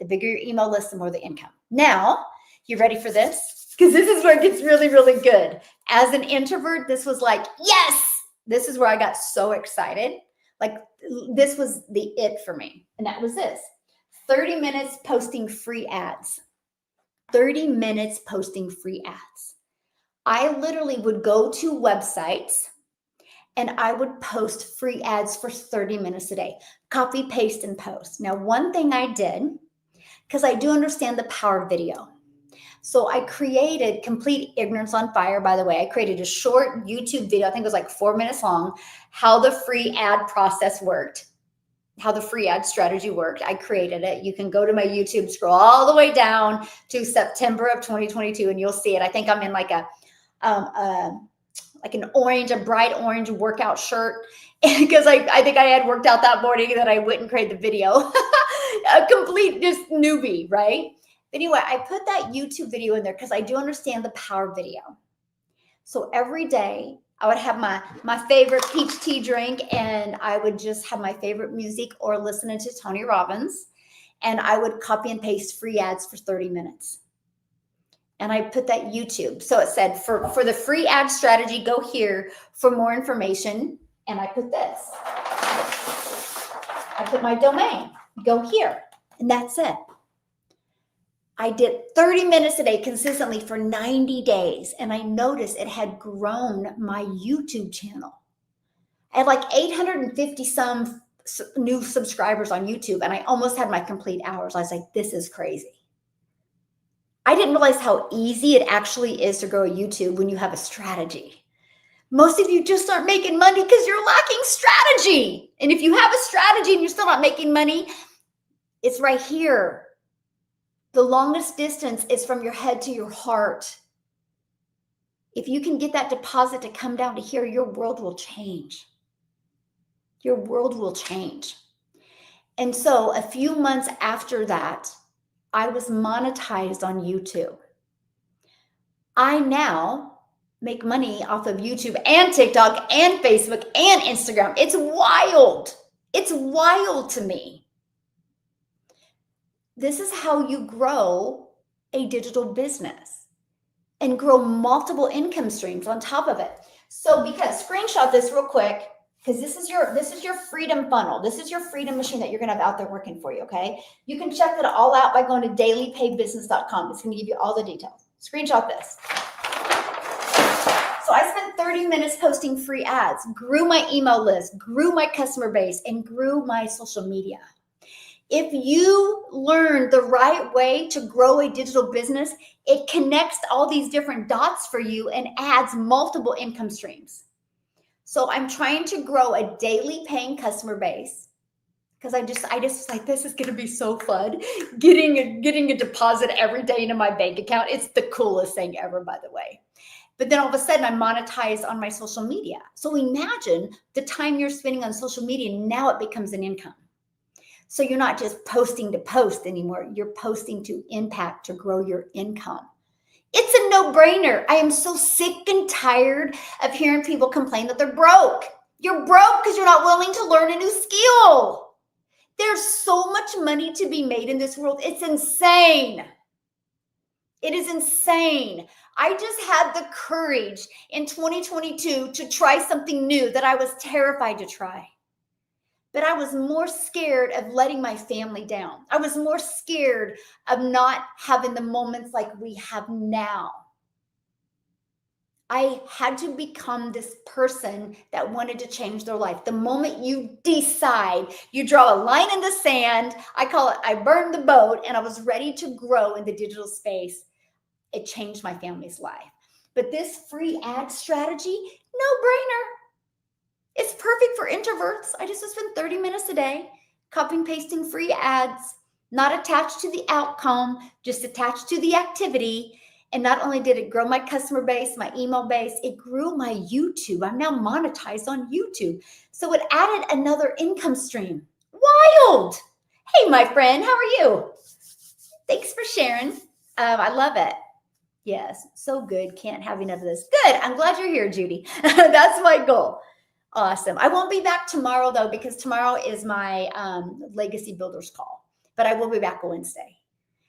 The bigger your email list, the more the income. Now, you ready for this? Because this is where it gets really, really good. As an introvert, this was like, yes, this is where I got so excited. Like this was the it for me. And that was this: 30 minutes posting free ads. 30 minutes posting free ads. I literally would go to websites and I would post free ads for 30 minutes a day. Copy, paste, and post. Now, one thing I did, because I do understand the power of video. So I created Complete Ignorance on Fire, by the way. I created a short YouTube video, I think it was like 4 minutes long, how the free ad process worked, how the free ad strategy worked. I created it. You can go to my YouTube, scroll all the way down to September of 2022, and you'll see it. I think I'm in like a bright orange workout shirt because I think I had worked out that morning that I wouldn't create the video. A complete just newbie, right? Anyway, I put that YouTube video in there because I do understand the power of video. So every day I would have my favorite peach tea drink and I would just have my favorite music or listening to Tony Robbins, and I would copy and paste free ads for 30 minutes. And I put that YouTube. So it said for the free ad strategy, go here for more information. And I put this. I put my domain, go here. And that's it. I did 30 minutes a day consistently for 90 days. And I noticed it had grown my YouTube channel. I had like 850 some new subscribers on YouTube. And I almost had my complete hours. I was like, this is crazy. I didn't realize how easy it actually is to grow a YouTube when you have a strategy. Most of you just aren't making money because you're lacking strategy. And if you have a strategy and you're still not making money, it's right here. The longest distance is from your head to your heart. If you can get that deposit to come down to here, your world will change. Your world will change. And so a few months after that, I was monetized on YouTube. I now make money off of YouTube and TikTok and Facebook and Instagram. It's wild. It's wild to me. This is how you grow a digital business and grow multiple income streams on top of it. So because screenshot this real quick, because this is your freedom funnel. This is your freedom machine that you're going to have out there working for you, okay? You can check it all out by going to dailypaybusiness.com. It's going to give you all the details. Screenshot this. So I spent 30 minutes posting free ads, grew my email list, grew my customer base, and grew my social media. If you learn the right way to grow a digital business, it connects all these different dots for you and adds multiple income streams. So I'm trying to grow a daily paying customer base because I just was like, this is going to be so fun. Getting a deposit every day into my bank account. It's the coolest thing ever, by the way. But then all of a sudden I monetize on my social media. So imagine the time you're spending on social media. Now it becomes an income. So you're not just posting to post anymore. You're posting to impact, to grow your income. It's a no-brainer. I am so sick and tired of hearing people complain that they're broke. You're broke because you're not willing to learn a new skill. There's so much money to be made in this world. It's insane. It is insane. I just had the courage in 2022 to try something new that I was terrified to try. But I was more scared of letting my family down. I was more scared of not having the moments like we have now. I had to become this person that wanted to change their life. The moment you decide, you draw a line in the sand, I call it, I burned the boat, and I was ready to grow in the digital space. It changed my family's life. But this free ad strategy, no brainer. It's perfect for introverts. I just spend 30 minutes a day copying, pasting free ads, not attached to the outcome, just attached to the activity. And not only did it grow my customer base, my email base, it grew my YouTube. I'm now monetized on YouTube. So it added another income stream. Wild. Hey, my friend, how are you? Thanks for sharing. I love it. Yes, so good. Can't have enough of this. Good. I'm glad you're here, Judy. That's my goal. Awesome. I won't be back tomorrow, though, because tomorrow is my Legacy Builders call, but I will be back Wednesday.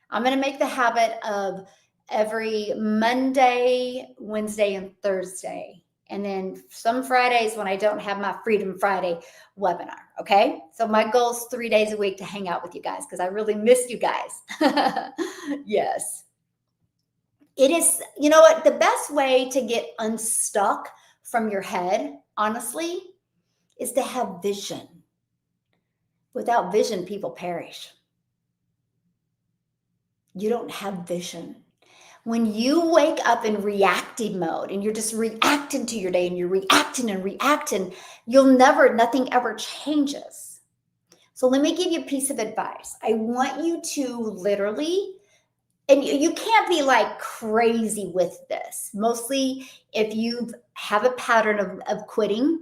I'm going to make the habit of every Monday, Wednesday, and Thursday, and then some Fridays when I don't have my Freedom Friday webinar, okay? So my goal is 3 days a week to hang out with you guys because I really miss you guys. Yes. It is, you know what, the best way to get unstuck from your head, honestly, is to have vision. Without vision, people perish. You don't have vision. When you wake up in reactive mode and you're just reacting to your day and you're reacting and reacting, nothing ever changes. So let me give you a piece of advice. I want you to literally, and you can't be like crazy with this. Mostly if you have a pattern of quitting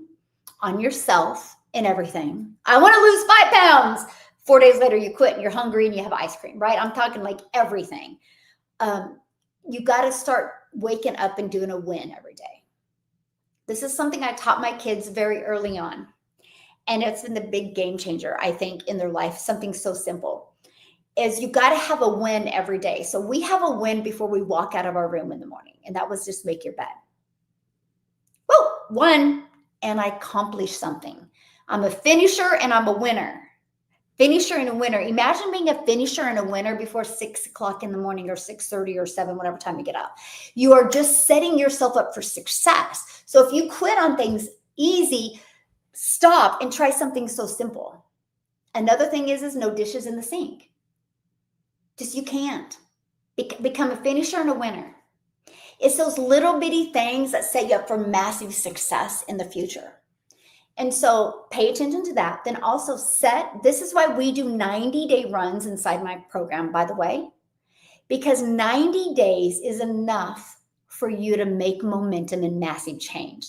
on yourself and everything. I want to lose 5 pounds. 4 days later, you quit and you're hungry and you have ice cream, right? I'm talking like everything. You got to start waking up and doing a win every day. This is something I taught my kids very early on. And it's been the big game changer, I think, in their life. Something so simple is you got to have a win every day. So we have a win before we walk out of our room in the morning. And that was just make your bed. Woo, won. And I accomplished something. I'm a finisher and I'm a winner. Finisher and a winner. Imagine being a finisher and a winner before 6 o'clock in the morning or 6:30 or 7, whatever time you get up. You are just setting yourself up for success. So if you quit on things easy, stop and try something so simple. Another thing is no dishes in the sink. Just you can't. Become a finisher and a winner. It's those little bitty things that set you up for massive success in the future. And so pay attention to that. Then also this is why we do 90-day runs inside my program, by the way, because 90 days is enough for you to make momentum and massive change.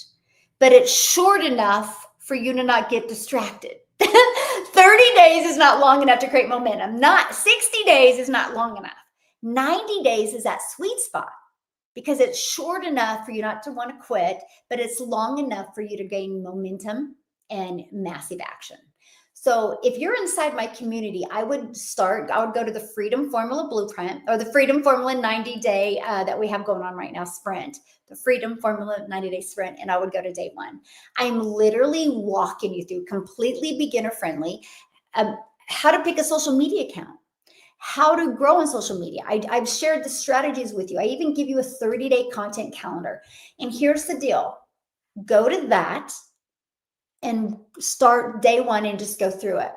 But it's short enough for you to not get distracted. 30 30 days is not long enough to create momentum. Not 60 days is not long enough. 90 days is that sweet spot because it's short enough for you not to want to quit, but it's long enough for you to gain momentum and massive action. So if you're inside my community, I would go to the Freedom Formula Blueprint or the Freedom Formula 90-day that we have going on right now, sprint, the Freedom Formula 90-day sprint, and I would go to day 1. I'm literally walking you through completely beginner friendly, how to pick a social media account, how to grow on social media. I've shared the strategies with you. I even give you a 30-day content calendar. And here's the deal. Go to that and start day 1 and just go through it.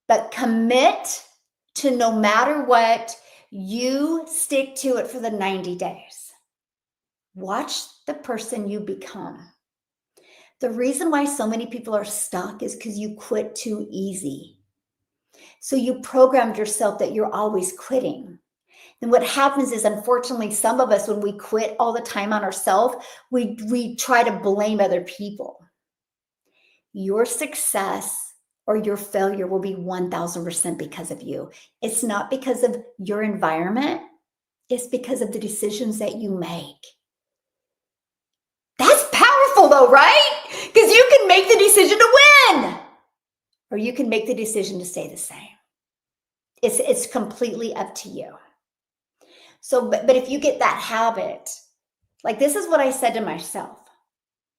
But commit to no matter what, you stick to it for the 90 days. Watch the person you become. The reason why so many people are stuck is because you quit too easy. So you programmed yourself that you're always quitting. And what happens is, unfortunately, some of us, when we quit all the time on ourselves, we try to blame other people. Your success or your failure will be 1000% because of you. It's not because of your environment. It's because of the decisions that you make. That's powerful though, right? Because you can make the decision to win, or you can make the decision to stay the same. It's completely up to you. So, but if you get that habit, like this is what I said to myself,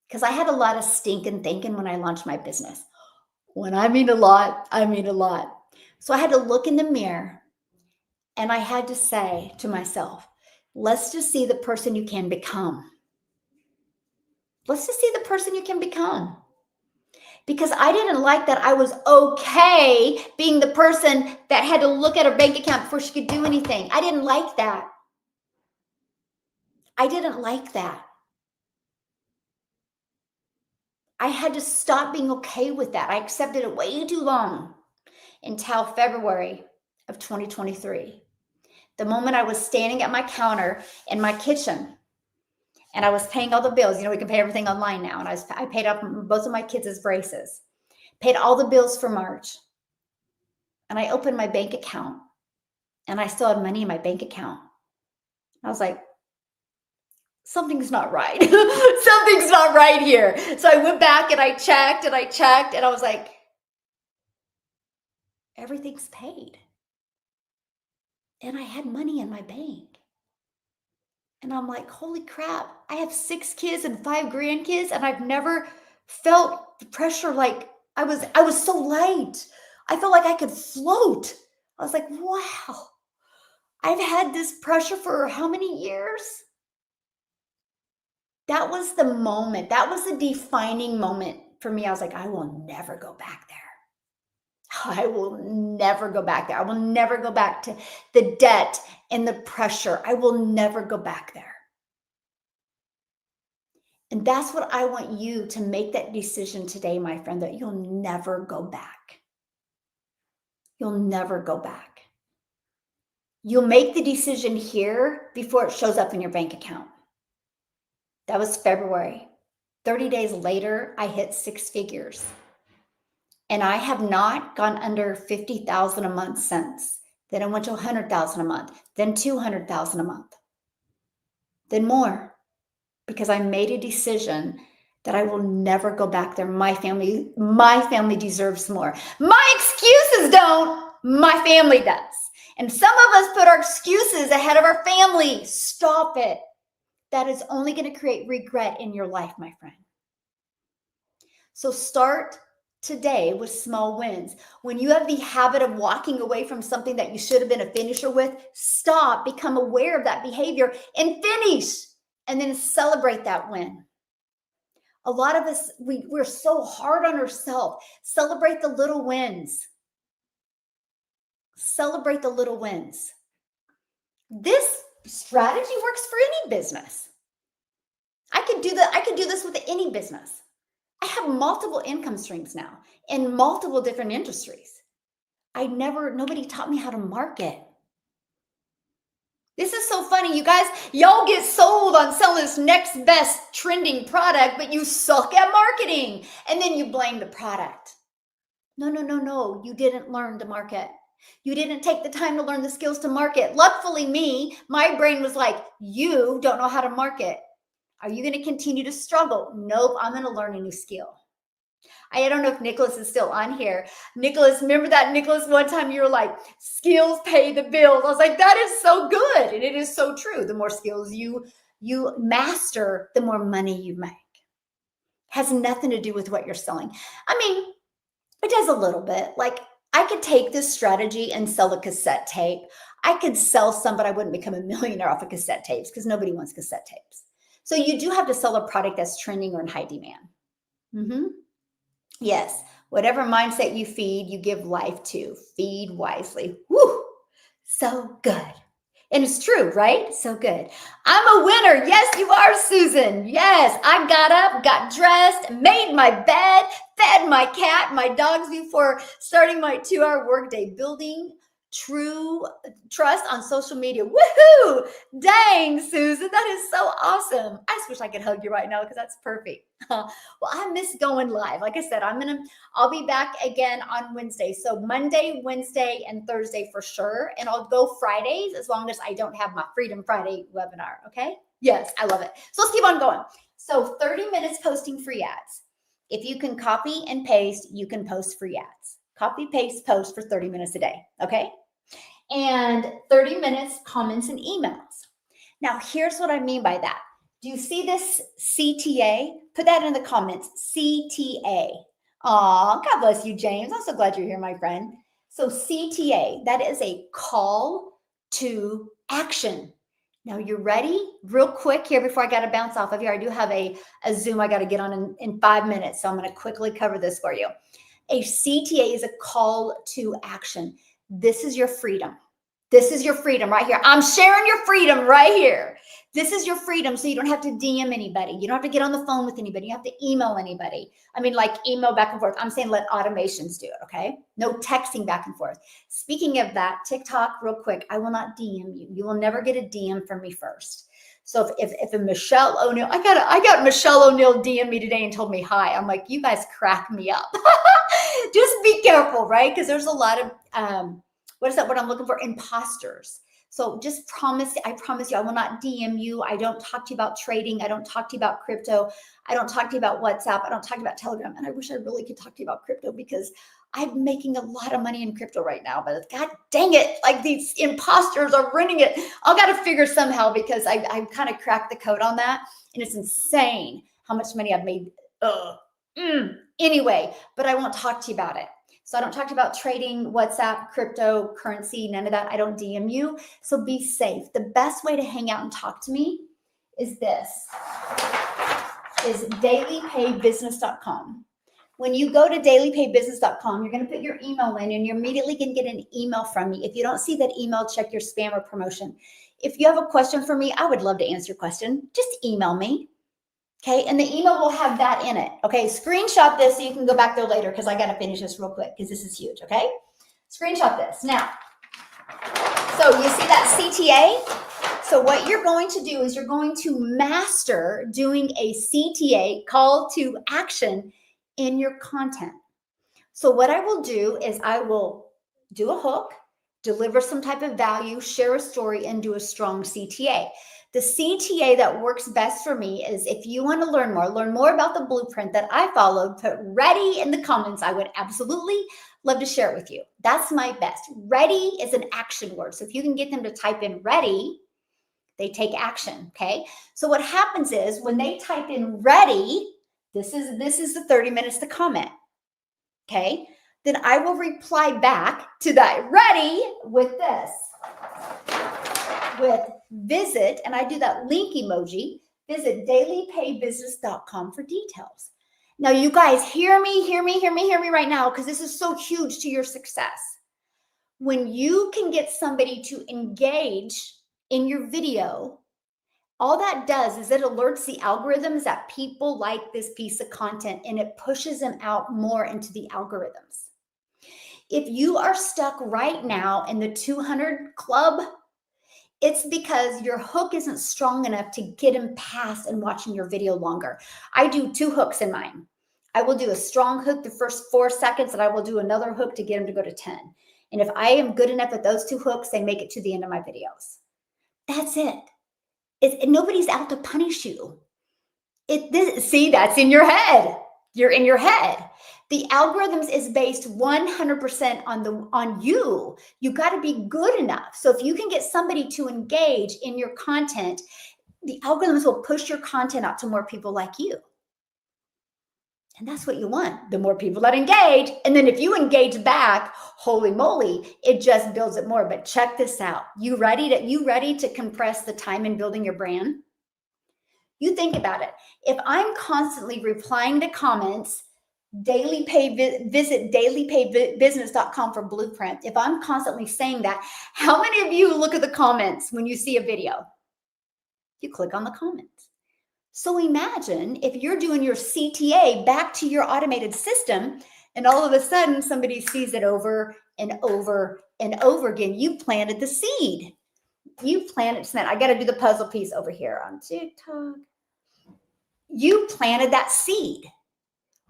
because I had a lot of stinking thinking when I launched my business. When I mean a lot, I mean a lot. So I had to look in the mirror and I had to say to myself, let's just see the person you can become. Let's just see the person you can become. Because I didn't like that I was okay being the person that had to look at her bank account before she could do anything. I didn't like that. I didn't like that. I had to stop being okay with that. I accepted it way too long until February of 2023. The moment I was standing at my counter in my kitchen and I was paying all the bills. You know, we can pay everything online now. And I paid off both of my kids' braces, paid all the bills for March. And I opened my bank account and I still had money in my bank account. I was like, something's not right. Something's not right here. So I went back and I checked and I was like, everything's paid. And I had money in my bank. And I'm like, holy crap, I have 6 kids and 5 grandkids, and I've never felt the pressure like I was so light. I felt like I could float. I was like, wow, I've had this pressure for how many years? That was the moment. That was the defining moment for me. I was like, I will never go back there. I will never go back there. I will never go back to the debt and the pressure. I will never go back there. And that's what I want you to make that decision today, my friend, that you'll never go back. You'll never go back. You'll make the decision here before it shows up in your bank account. That was February. 30 days later, I hit 6 figures. And I have not gone under 50,000 a month since. Then I went to 100,000 a month, then 200,000 a month, then more, because I made a decision that I will never go back there. My family deserves more. My excuses don't, my family does. And some of us put our excuses ahead of our family. Stop it. That is only going to create regret in your life, my friend. So start today with small wins. When you have the habit of walking away from something that you should have been a finisher with, stop, become aware of that behavior and finish, and then celebrate that win. A lot of us, we're so hard on ourselves. Celebrate the little wins. Celebrate the little wins. This strategy works for any business. I could do this with any business. I have multiple income streams now in multiple different industries. Nobody taught me how to market. This is so funny, you guys. Y'all get sold on selling this next best trending product, but you suck at marketing. And then you blame the product. No, no, no, no. You didn't learn to market. You didn't take the time to learn the skills to market. Luckily, my brain was like, you don't know how to market. Are you going to continue to struggle? Nope, I'm going to learn a new skill. I don't know if Nicholas is still on here. Nicholas, remember that, Nicholas, one time you were like, skills pay the bills. I was like, that is so good. And it is so true. The more skills you master, the more money you make. Has nothing to do with what you're selling. I mean, it does a little bit. Like, I could take this strategy and sell a cassette tape. I could sell some, but I wouldn't become a millionaire off of cassette tapes because nobody wants cassette tapes. So you do have to sell a product that's trending or in high demand. Yes, whatever mindset you feed, you give life to. Feed wisely. Woo! So good. And it's true, right? So good. I'm a winner. Yes, you are, Susan. Yes, I got up, got dressed, made my bed, fed my cat, my dogs before starting my 2-hour workday, building true trust on social media. Woohoo! Dang, Susan, that is so awesome. I just wish I could hug you right now because that's perfect. Well, I miss going live. Like I said, I'll be back again on Wednesday. So Monday, Wednesday, and Thursday for sure. And I'll go Fridays as long as I don't have my Freedom Friday webinar. Okay. Yes, I love it. So let's keep on going. So 30 minutes posting free ads. If you can copy and paste, you can post free ads. Copy, paste, post for 30 minutes a day. Okay. And 30 minutes comments and emails. Now, here's what I mean by that. Do you see this CTA? Put that in the comments. CTA. Aw, God bless you, James. I'm so glad you're here, my friend. So CTA, that is a call to action. Now, you're ready? Real quick here before I got to bounce off of here. I do have a Zoom I got to get on in 5 minutes. So I'm going to quickly cover this for you. A CTA is a call to action. This is your freedom. This is your freedom right here. I'm sharing your freedom right here. This is your freedom. So you don't have to DM anybody. You don't have to get on the phone with anybody. You don't have to email anybody. I mean, like email back and forth. I'm saying let automations do it. Okay. No texting back and forth. Speaking of that, TikTok, real quick, I will not DM you. You will never get a DM from me first. So if a Michelle O'Neill, I got Michelle O'Neill DM me today and told me hi. I'm like, you guys crack me up. Just be careful, right? Because there's a lot of, what is that? What I'm looking for? Imposters. So just I promise you, I will not DM you. I don't talk to you about trading. I don't talk to you about crypto. I don't talk to you about WhatsApp. I don't talk about Telegram. And I wish I really could talk to you about crypto because I'm making a lot of money in crypto right now, but God dang it. Like these imposters are running it. I've got to figure somehow because I've kind of cracked the code on that. And it's insane how much money I've made. Anyway, but I won't talk to you about it. So I don't talk to you about trading, WhatsApp, cryptocurrency, none of that. I don't DM you. So be safe. The best way to hang out and talk to me is dailypaybusiness.com. When you go to dailypaybusiness.com, you're going to put your email in and you're immediately going to get an email from me. If you don't see that email, check your spam or promotion. If you have a question for me, I would love to answer your question. Just email me. Okay, and the email will have that in it. Okay, screenshot this so you can go back there later because I got to finish this real quick because this is huge. Okay, screenshot this. Now, so you see that CTA? So what you're going to do is you're going to master doing a CTA, call to action, in your content. So what I will do is I will do a hook, deliver some type of value, share a story, and do a strong CTA. The CTA that works best for me is if you want to learn more about the blueprint that I followed, put ready in the comments. I would absolutely love to share it with you. That's my best. Ready is an action word. So if you can get them to type in ready, they take action. Okay. So what happens is when they type in ready, this is the 30 minutes to comment. Okay. Then I will reply back to that ready with this. With visit, and I do that link emoji, visit dailypaybusiness.com for details. Now, you guys hear me right now, because this is so huge to your success. When you can get somebody to engage in your video, all that does is it alerts the algorithms that people like this piece of content, and it pushes them out more into the algorithms. If you are stuck right now in the 200 club, it's because your hook isn't strong enough to get them past and watching your video longer. I do 2 hooks in mine. I will do a strong hook the first 4 seconds, and I will do another hook to get them to go to 10. And if I am good enough at those 2 hooks, they make it to the end of my videos. That's it. Nobody's out to punish you. See, that's in your head. You're in your head. The algorithms is based 100% on you. You got to be good enough. So if you can get somebody to engage in your content, the algorithms will push your content out to more people like you. And that's what you want, the more people that engage. And then if you engage back, holy moly, it just builds it more. But check this out. You ready to compress the time in building your brand? You think about it. If I'm constantly replying to comments, visit dailypaybusiness.com for blueprint. If I'm constantly saying that, how many of you look at the comments when you see a video? You click on the comments. So imagine if you're doing your CTA back to your automated system, and all of a sudden somebody sees it over and over and over again. You planted the seed. I got to do the puzzle piece over here on TikTok. You planted that seed,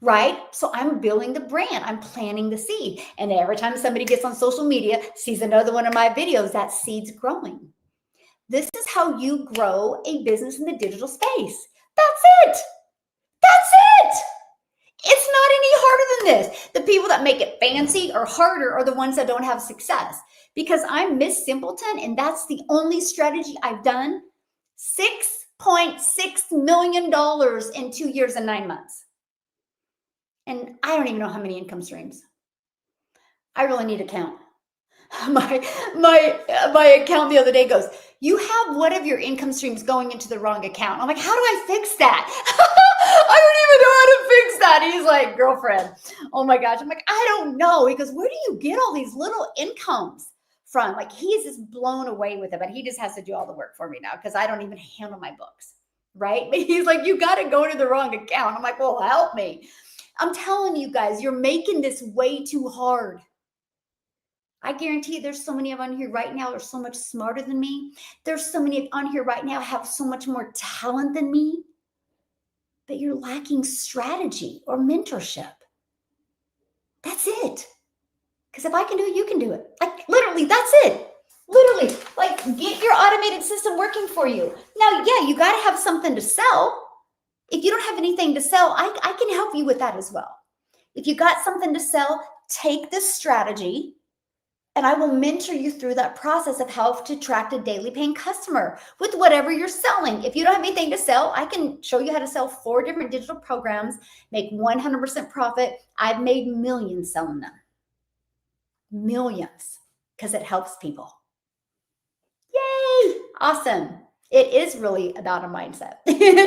right? So I'm building the brand. I'm planting the seed. And every time somebody gets on social media, sees another one of my videos, that seed's growing. This is how you grow a business in the digital space. That's it. That's it. It's not any harder than this. The people that make it fancy or harder are the ones that don't have success. Because I'm Miss Simpleton, and that's the only strategy I've done. $6.6 million in 2 years and 9 months. And I don't even know how many income streams. I really need to count. My account the other day goes, you have one of your income streams going into the wrong account. I'm like, how do I fix that? I don't even know how to fix that. He's like, girlfriend, oh my gosh. I'm like, I don't know. He goes, where do you get all these little incomes from? Like, he's just blown away with it, but he just has to do all the work for me now because I don't even handle my books, right? But he's like, you got to go to the wrong account. I'm like, well, help me. I'm telling you guys, you're making this way too hard. I guarantee there's so many of on here right now are so much smarter than me. There's so many on here right now have so much more talent than me, but you're lacking strategy or mentorship. That's it. Because if I can do it, you can do it. Like literally, that's it. Literally, like get your automated system working for you. Now, yeah, you got to have something to sell. If you don't have anything to sell, I can help you with that as well. If you got something to sell, take this strategy and I will mentor you through that process of how to attract a daily paying customer with whatever you're selling. If you don't have anything to sell, I can show you how to sell 4 different digital programs, make 100% profit. I've made millions selling them. Millions, because it helps people. Yay! Awesome. It is really about a mindset. It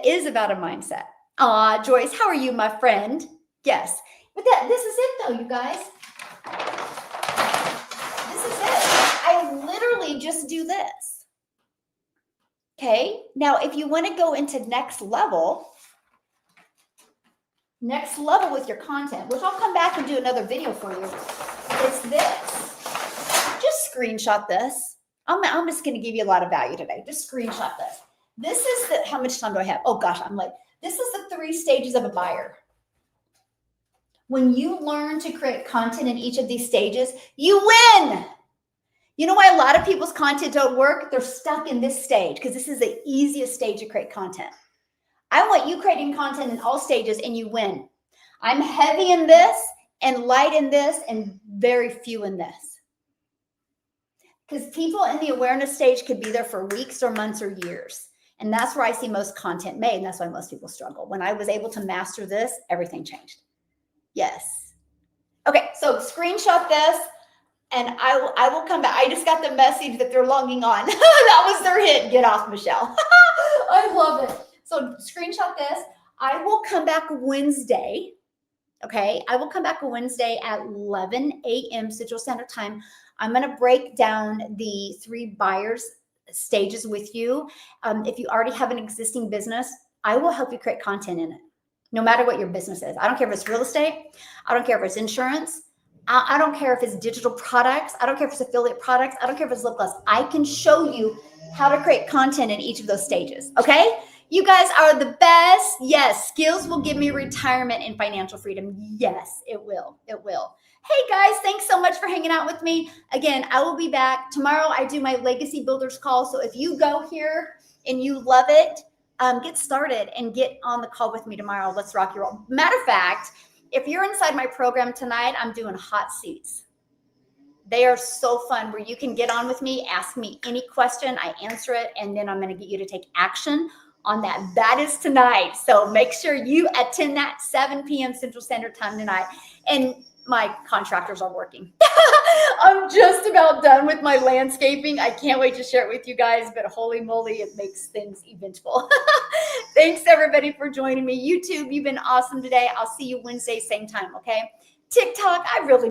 is about a mindset. Joyce, how are you, my friend? Yes. But this is it though, you guys. This is it. I literally just do this. Okay. Now, if you want to go into next level with your content, which I'll come back and do another video for you, it's this. Just screenshot this. I'm just going to give you a lot of value today. Just screenshot this. This is how much time do I have? Oh gosh, this is the 3 stages of a buyer. When you learn to create content in each of these stages, you win. You know why a lot of people's content don't work? They're stuck in this stage because this is the easiest stage to create content. I want you creating content in all stages and you win. I'm heavy in this and light in this and very few in this. Because people in the awareness stage could be there for weeks or months or years. And that's where I see most content made. And that's why most people struggle. When I was able to master this, everything changed. Yes. Okay, so screenshot this and I will come back. I just got the message that they're logging on. That was their hit. Get off, Michelle. I love it. So screenshot this. I will come back Wednesday. Okay, I will come back Wednesday at 11 a.m. Central Standard Time. I'm going to break down the 3 buyers stages with you. If you already have an existing business, I will help you create content in it. No matter what your business is. I don't care if it's real estate. I don't care if it's insurance. I don't care if it's digital products. I don't care if it's affiliate products. I don't care if it's lip gloss. I can show you how to create content in each of those stages. Okay? You guys are the best. Yes, skills will give me retirement and financial freedom. Yes, it will. It will. Hey guys, thanks so much for hanging out with me. Again, I will be back tomorrow. I do my Legacy Builders call. So if you go here and you love it, get started and get on the call with me tomorrow. Let's rock your roll. Matter of fact, if you're inside my program tonight, I'm doing hot seats. They are so fun where you can get on with me, ask me any question, I answer it, and then I'm going to get you to take action on that. That is tonight. So make sure you attend that 7 p.m. Central Standard Time tonight. And my contractors are working. I'm just about done with my landscaping. I can't wait to share it with you guys, but holy moly, it makes things eventful. Thanks everybody for joining me. YouTube, you've been awesome today. I'll see you Wednesday, same time, okay? TikTok, I really